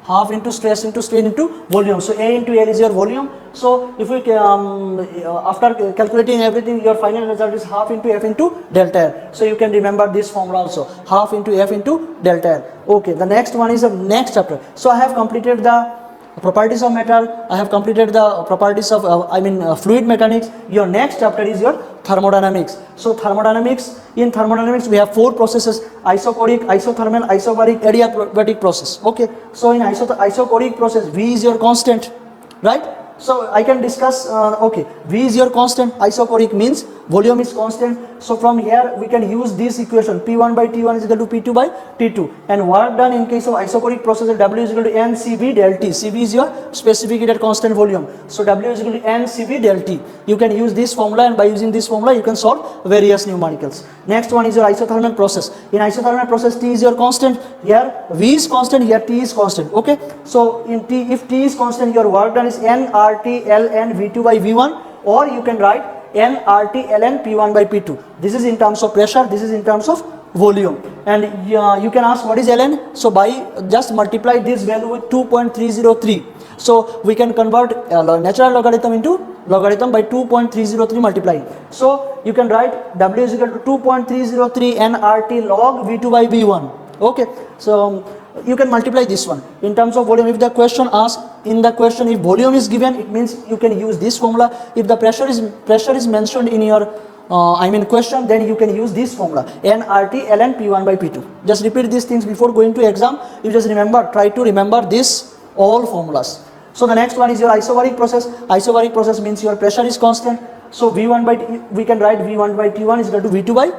Half into stress into strain into volume. So A into L is your volume. So if we after calculating everything, your final result is half into F into delta L. So you can remember this formula also, half into F into delta L. Okay, the next one is the next chapter. So I have completed the properties of metal, I have completed the properties of fluid mechanics. Your next chapter is your thermodynamics. So thermodynamics, in thermodynamics we have four processes: isochoric, isothermal, isobaric, adiabatic process. Okay, so in isochoric process, V is your constant, right? So I can discuss, okay, V is your constant, isochoric means volume is constant. So from here we can use this equation, P1 by T1 is equal to P2 by T2. And work done in case of isochoric process, W is equal to N CV del T. CV is your specific heat at constant volume. So W is equal to N CV del T. You can use this formula, and by using this formula you can solve various numericals. Next one is your isothermal process. In isothermal process, T is your constant. Here V is constant, here T is constant. Okay. So in T, if T is constant, your work done is N RT ln V2 by V1, or you can write N RT ln P1 by P2. This is in terms of pressure, this is in terms of volume. And you can ask what is ln. So by just multiply this value with 2.303. So we can convert natural logarithm into logarithm by 2.303 multiplying. So you can write W is equal to 2.303 nRT log V2 by V1. Okay. So you can multiply this one in terms of volume. If the question asks, in the question if volume is given, it means you can use this formula. If the pressure is mentioned in your question, then you can use this formula, nRT ln P1 by P2. Just repeat these things before going to exam. You just try to remember this all formulas. So the next one is your isobaric process. Isobaric process means your pressure is constant. So V1 by we can write V1 by T1 is equal to V2 by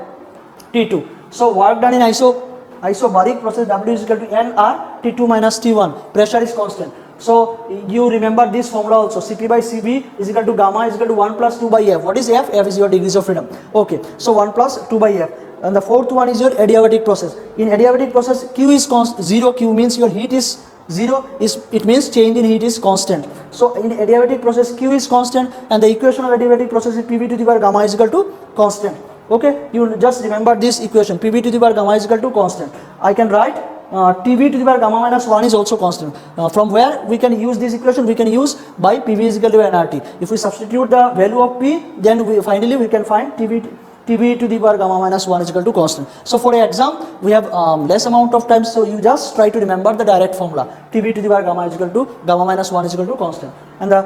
T2. So work done in isobaric process, W is equal to NR T2 minus T1. Pressure is constant. So you remember this formula also, Cp by Cv is equal to gamma is equal to 1 plus 2 by F. What is F? F is your degrees of freedom. Okay, so 1 plus 2 by F. And the fourth one is your adiabatic process. In adiabatic process, Q is constant. 0 Q means your heat is 0, it means change in heat is constant. So in adiabatic process, Q is constant, and the equation of adiabatic process is Pv to the power gamma is equal to constant. Okay, you just remember this equation, Pv to the power gamma is equal to constant. I can write Tv to the power gamma minus 1 is also constant. From where we can use this equation? We can use by Pv is equal to nRT. If we substitute the value of P, then finally we can find Tv to the power gamma minus 1 is equal to constant. So for an exam, we have less amount of time, so you just try to remember the direct formula. Tv to the power gamma is equal to gamma minus 1 is equal to constant. And the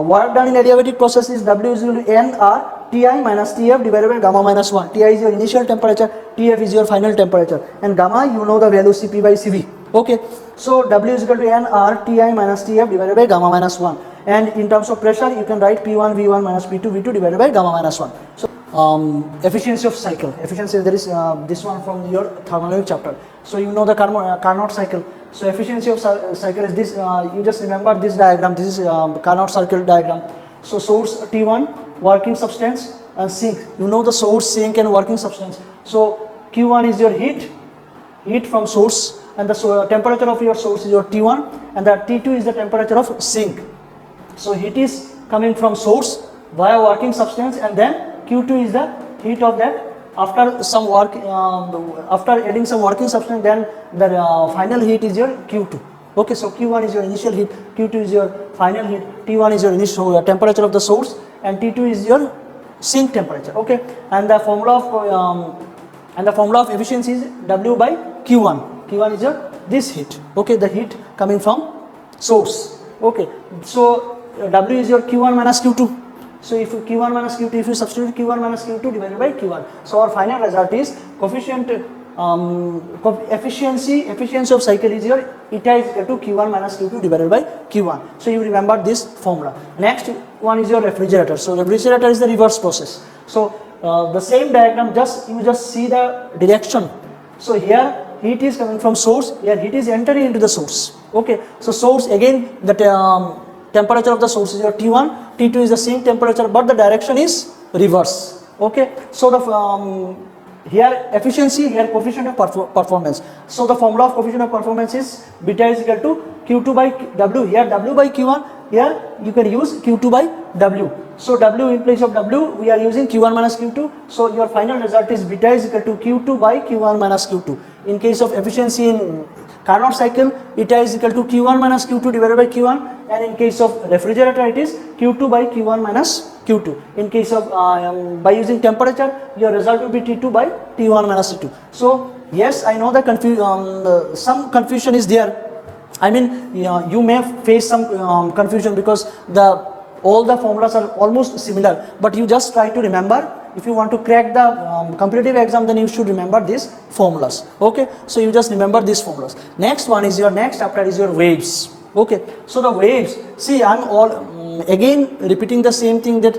work done in adiabatic process is W is equal to Nr Ti minus Tf divided by gamma minus 1. Ti is your initial temperature, Tf is your final temperature, and gamma you know the value Cp by Cv. Okay, so W is equal to Nr Ti minus Tf divided by gamma minus 1. And in terms of pressure, you can write P1 V1 minus P2 V2 divided by gamma minus 1. So efficiency of cycle. Efficiency, there is this one from your thermodynamic chapter. So you know the Carnot cycle. So efficiency of cycle is this. You just remember this diagram. This is Carnot cycle diagram. So source T1, working substance, and sink. You know the source, sink, and working substance. So Q1 is your heat from source, and the temperature of your source is your T1, and the T2 is the temperature of sink. So heat is coming from source via working substance, and then Q2 is the heat of that. After some work, after adding some working substance, then the final heat is your Q2. Okay, so Q1 is your initial heat, Q2 is your final heat, T1 is your initial temperature of the source, and T2 is your sink temperature. Okay, and the formula of efficiency is W by Q1. Q1 is your this heat. Okay, the heat coming from source. Okay, so W is your Q1 minus Q2. So if q1 minus q2, if you substitute q1 minus q2 divided by q1, so our final result is efficiency of cycle is your eta is equal to q1 minus q2 divided by q1. So you remember this formula. Next one is your refrigerator. So refrigerator is the reverse process. So the same diagram, you just see the direction. So here heat is coming from source, here heat is entering into the source. Okay, so source, again the temperature of the source is your T1, T2 is the same temperature, but the direction is reverse. Okay, so the here efficiency, here coefficient of performance. So the formula of coefficient of performance is beta is equal to Q2 by W. Here W by Q1, here you can use Q2 by W. So W in place of W we are using Q1 minus Q2. So your final result is beta is equal to Q2 by Q1 minus Q2. In case of efficiency in Carnot cycle, eta is equal to Q1 minus Q2 divided by Q1, and in case of refrigerator it is Q2 by Q1 minus Q2. In case of by using temperature, your result will be T2 by T1 minus T2. So yes, I know the some confusion is there. I mean, you may face some confusion because all the formulas are almost similar, but you just try to remember. If you want to crack the competitive exam, then you should remember these formulas. Okay, so you just remember these formulas. Next chapter is your waves. Okay, so the waves, see, I'm all again repeating the same thing that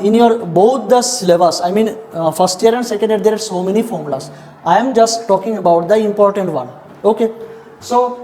in your both the syllabus, I mean first year and second year, there are so many formulas. I am just talking about the important one. Okay, so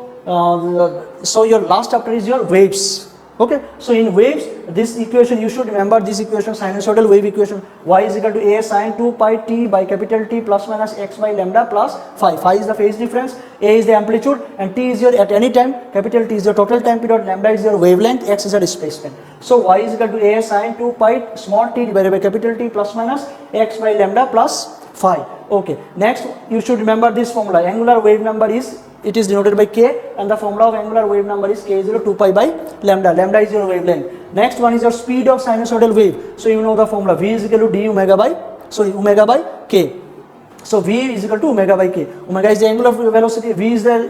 so your last chapter is your waves. Okay, so in waves, this equation you should remember this equation, sinusoidal wave equation. Y is equal to a sine 2 pi t by capital T plus minus x by lambda plus phi. Phi is the phase difference, a is the amplitude, and t is your at any time, capital T is your total time period, lambda is your wavelength, x is a displacement. So y is equal to a sine 2 pi small t divided by capital T plus minus x by lambda plus phi. Okay, next you should remember this formula. Angular wave number is, it is denoted by k, and the formula of angular wave number is k is equal to 2 pi by lambda. Lambda is your wavelength. Next one is your speed of sinusoidal wave. So you know the formula, v is equal to d omega by k. So v is equal to omega by k. Omega is the angular velocity, v is the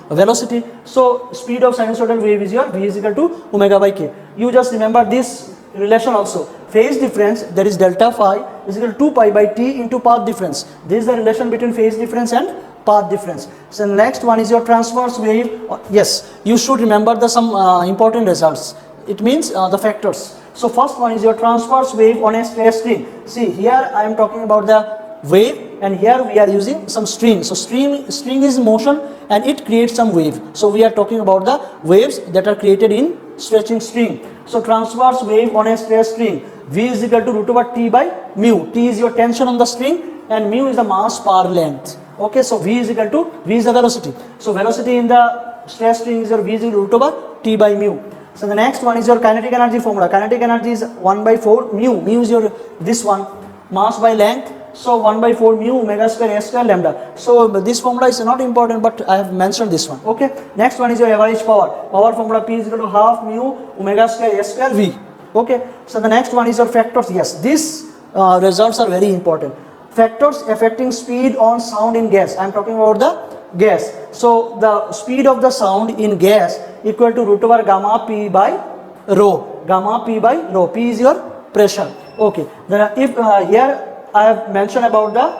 velocity. So speed of sinusoidal wave is your v is equal to omega by k. You just remember this relation also. Phase difference, that is delta phi, is equal to 2 pi by t into path difference. This is the relation between phase difference and path difference. So next one is your transverse wave. Yes, you should remember some important results. It means the factors. So first one is your transverse wave on a stress string. See, here I am talking about the wave, and here we are using some string. So string is motion and it creates some wave. So we are talking about the waves that are created in stretching string. So transverse wave on a stress string, v is equal to root over t by mu. T is your tension on the string and mu is the mass per length. Okay, so v is equal to, v is the velocity. So velocity in the stress string is your v is equal to root over t by mu. So the next one is your kinetic energy formula. Kinetic energy is 1 by 4 mu. Mu is your this one, mass by length. So 1 by 4 mu omega square s square lambda. So this formula is not important, but I have mentioned this one. Okay. Next one is your average power. Power formula P is equal to half mu omega square s square v. Okay. So the next one is your factors. Yes, these results are very important. Factors affecting speed on sound in gas. I am talking about the gas. So the speed of the sound in gas equal to root over gamma p by rho. Gamma p by rho. P is your pressure. Okay. Then if here I have mentioned about the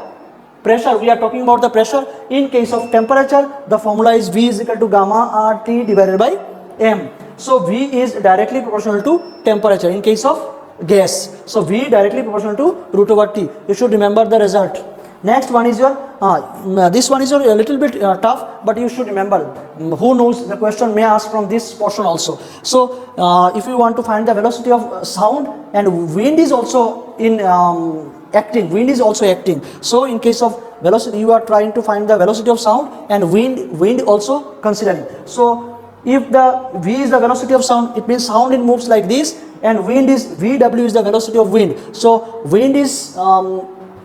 pressure, we are talking about the pressure. In case of temperature, the formula is V is equal to gamma RT divided by M. So V is directly proportional to temperature in case of gas. So V directly proportional to root over T. You should remember the result. Next one is your, this one is your a little bit tough, but you should remember. Who knows, the question may ask from this portion also. So if you want to find the velocity of sound, and wind is also in acting, wind is also acting. So in case of velocity, you are trying to find the velocity of sound and wind also considering. So if the V is the velocity of sound, it means sound it moves like this, and wind is VW is the velocity of wind. So wind is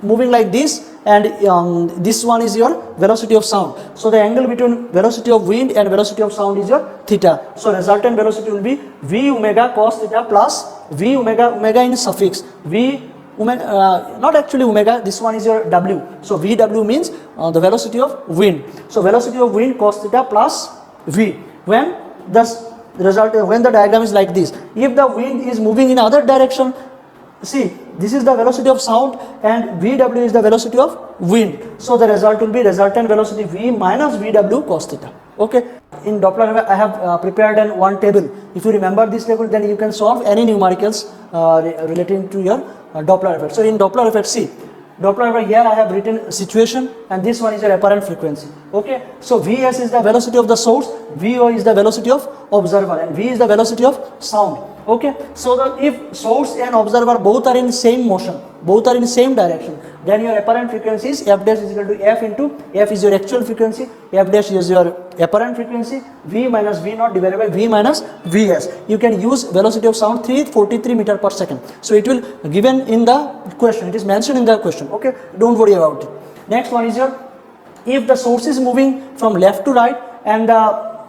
moving like this, and this one is your velocity of sound. So the angle between velocity of wind and velocity of sound is your theta. So resultant velocity will be V omega cos theta plus V omega, omega in suffix, V omega, not actually omega, this one is your W. So VW means the velocity of wind. So velocity of wind cos theta plus V. When the The result when the diagram is like this, if the wind is moving in other direction, see, this is the velocity of sound and Vw is the velocity of wind. So the result will be resultant velocity V minus Vw cos theta. Okay. In Doppler effect, I have prepared one table. If you remember this table, then you can solve any numericals relating to your Doppler effect. So in Doppler effect, see, Doppler effect, here I have written situation and this one is your apparent frequency. Okay. So Vs is the velocity of the source, Vo is the velocity of observer, and V is the velocity of sound. Okay. So that if source and observer both are in same motion, both are in same direction, then your apparent frequency is f dash is equal to f into f is your actual frequency, f dash is your apparent frequency, v minus v naught divided by v minus vs. You can use velocity of sound 343 meter per second. So it will given in the question, it is mentioned in the question. Okay, don't worry about it. Next one is your, if the source is moving from left to right and the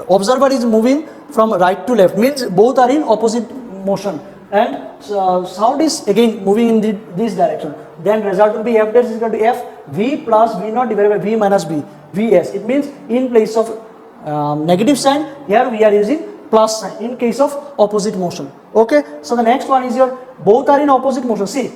observer is moving from right to left, means both are in opposite motion, and sound is again moving in this direction, then result will be f dash is equal to f v plus v naught divided by v minus b vs. It means in place of negative sign, here we are using plus sign in case of opposite motion. Okay, so the next one is your, both are in opposite motion. See,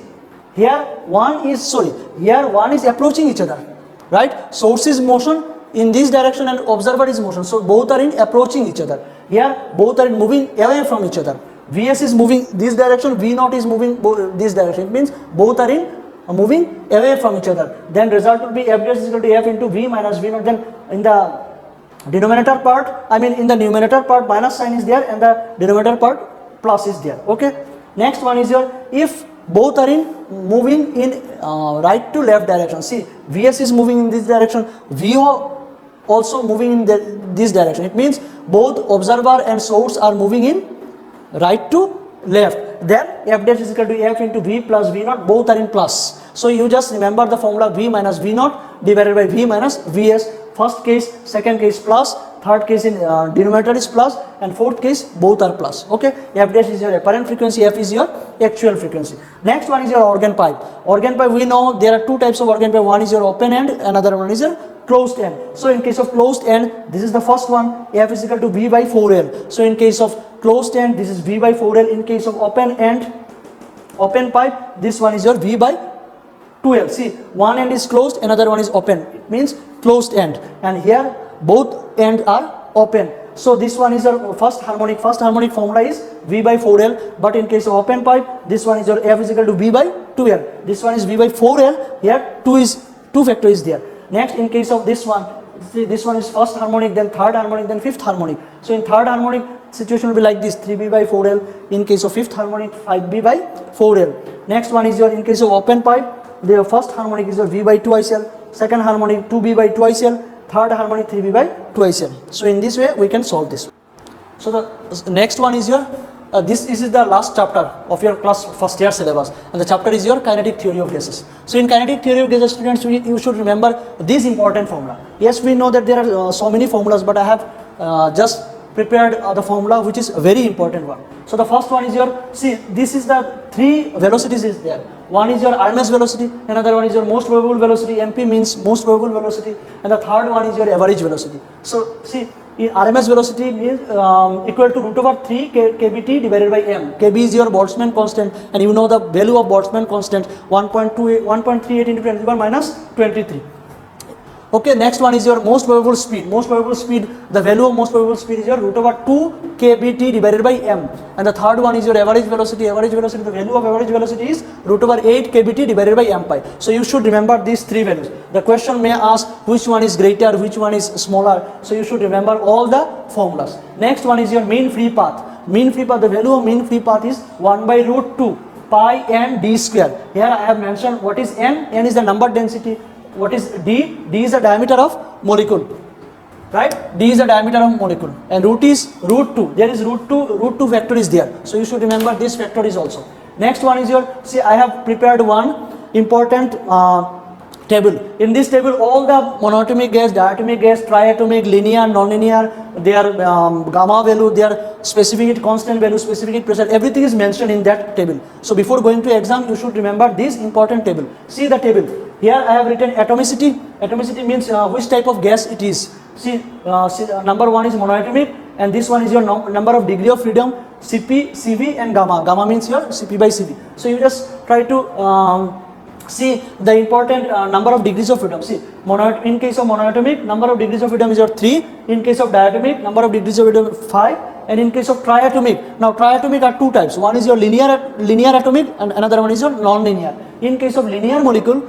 here one is approaching each other, right? Source is motion in this direction and observer is motion, so both are in approaching each other. Here both are moving away from each other. Vs is moving this direction, V naught is moving this direction. It means both are in moving away from each other. Then result will be f dash is equal to f into V minus V naught. Then in the denominator part, in the numerator part minus sign is there and the denominator part plus is there. Okay. Next one is your, if both are in moving in right to left direction. See, Vs is moving in this direction, Vo also moving in this direction. It means both observer and source are moving in right to left. Then f dash is equal to f into v plus v naught, both are in plus. So you just remember the formula v minus v naught divided by v minus vs. First case, second case plus, third case in denominator is plus, and fourth case both are plus. Okay, f dash is your apparent frequency, f is your actual frequency. Next one is your organ pipe. Organ pipe, we know there are two types of organ pipe. One is your open end, another one is your closed end. So in case of closed end, this is the first one, f is equal to v by 4l. So in case of closed end, this is v by 4l. In case of open end, open pipe, this one is your v by 2l. See, one end is closed, another one is open. It means closed end, and here both ends are open. So this one is your first harmonic. First harmonic formula is v by 4l. But in case of open pipe, this one is your f is equal to v by 2l. This one is v by 4l. Here 2 factor is there. Next, in case of this one, see, this one is first harmonic, then third harmonic, then fifth harmonic. So in third harmonic situation will be like this, 3b by 4l. In case of fifth harmonic, 5b by 4l. Next one is your, in case of open pipe, the first harmonic is your v by 2l, second harmonic 2b by 2l, third harmonic 3b by 2l. So in this way we can solve this. So the next one is your, this is the last chapter of your class first year syllabus, and the chapter is your kinetic theory of gases. So in kinetic theory of gases, students, you should remember this important formula. Yes, we know that there are so many formulas, but I have just prepared the formula which is a very important one. So the first one is your, see, this is the three velocities is there. One is your RMS velocity, another one is your most probable velocity, MP means most probable velocity, and the third one is your average velocity. So see, in RMS velocity means equal to root over 3 kbt divided by m. Kb is your Boltzmann constant, and you know the value of Boltzmann constant, 1.38 into 10 to the power minus 23. Okay, next one is your most probable speed. Most probable speed, the value of most probable speed is your root over 2 kbt divided by m. And the third one is your average velocity. Average velocity, the value of average velocity is root over 8 kbt divided by m pi. So you should remember these three values. The question may ask which one is greater, which one is smaller. So you should remember all the formulas. Next one is your mean free path. Mean free path, the value of mean free path is 1 by root 2 pi n d square. Here I have mentioned what is n. N is the number density. What is d? D is the diameter of molecule, right? D is the diameter of molecule, and root is root 2. There is root 2 factor is there. So you should remember this factor is also. Next one is your, see, I have prepared one important table. In this table, all the monatomic gas, diatomic gas, triatomic, linear, non-linear, their gamma value, their specific heat constant value, specific heat pressure, everything is mentioned in that table. So before going to exam, you should remember this important table. See the table. Here I have written atomicity. Atomicity means which type of gas it is. See, number one is monoatomic, and this one is your number of degree of freedom, Cp, Cv and gamma. Gamma means your Cp by Cv. So you just try to see the important number of degrees of freedom. See, in case of monoatomic, number of degrees of freedom is your 3. In case of diatomic, number of degrees of freedom 5. And in case of triatomic, now triatomic are two types. One is your linear atomic and another one is your non-linear. In case of linear molecule,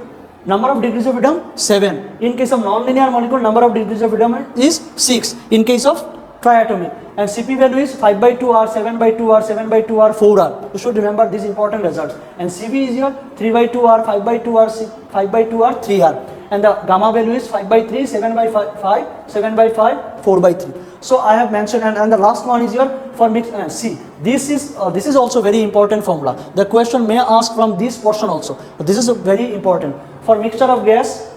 number of degrees of freedom 7. In case of non-linear molecule, number of degrees of freedom is 6. In case of triatomic, and Cp value is 5 by 2 r, 7 by 2 r, 7 by 2 r, 4 r. You should remember these important results. And Cv is your 3 by 2 r, 5 by 2 r, 5 by 2 r, 3 r. And the gamma value is 5 by 3, 7 by 5, 7 by 5, 4 by 3. So I have mentioned, and the last one is your for mix. See, this is also very important formula. The question may ask from this portion also. This is very important for mixture of gas.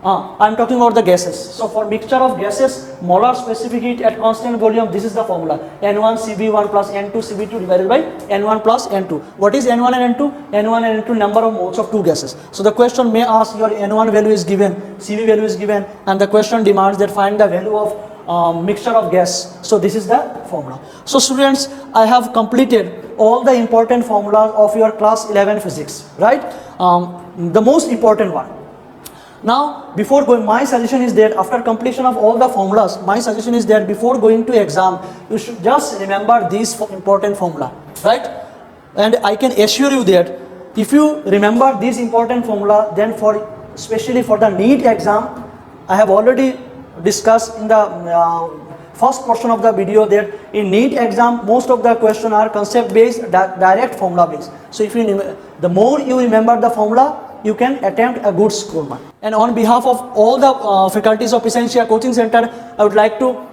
I am talking about the gases. So for mixture of gases, molar specific heat at constant volume, this is the formula: N1 Cv1 plus N2 Cv2 divided by N1 plus N2. What is N1 and N2? N1 and N2 number of moles of two gases. So the question may ask your N1 value is given, Cv value is given, and the question demands that find the value of mixture of gas. So this is the formula. So students, I have completed all the important formulas of your class 11 physics, right? The most important one. Now, before going, my suggestion is that after completion of all the formulas, my suggestion is that before going to exam, you should just remember these important formula, right? And I can assure you that if you remember these important formula, then especially for the NEET exam, I have already discussed in the first portion of the video that in NEET exam, most of the questions are concept based, direct formula based. So if you the more you remember the formula, you can attempt a good score. And on behalf of all the faculties of Essentia Coaching Center, I would like to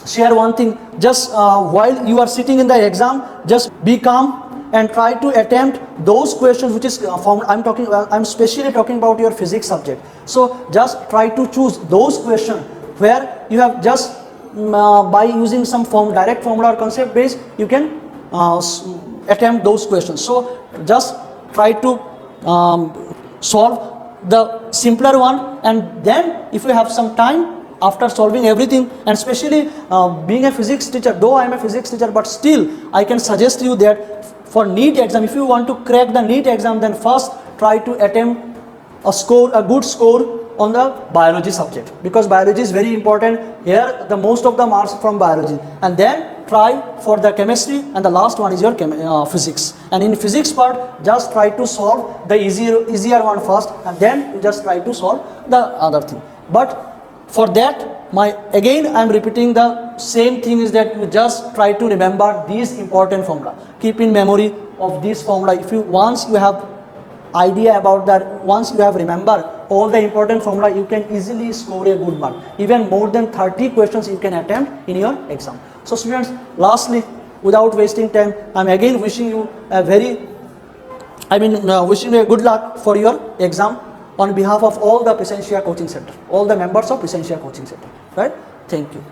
share one thing. Just while you are sitting in the exam, just be calm and try to attempt those questions which is I'm specially talking about your physics subject. So just try to choose those questions where you have just by using some direct formula or concept based, you can attempt those questions. So just try to solve the simpler one, and then if you have some time after solving everything, and especially being a physics teacher, though I am a physics teacher, but still I can suggest you that for NEET exam, if you want to crack the NEET exam, then first try to attempt a good score on the biology subject, because biology is very important. Here the most of the marks from biology, and then try for the chemistry, and the last one is your physics. And in physics part, just try to solve the easier one first, and then you just try to solve the other thing. But for that, again I am repeating the same thing, is that you just try to remember these important formula. Keep in memory of this formula. If you once you have idea about that, once you have remembered all the important formula, you can easily score a good mark. Even more than 30 questions you can attempt in your exam. So students, lastly, without wasting time, I am again wishing you wishing you a good luck for your exam on behalf of all the Essentia Coaching Center, all the members of Essentia Coaching Center, right? Thank you.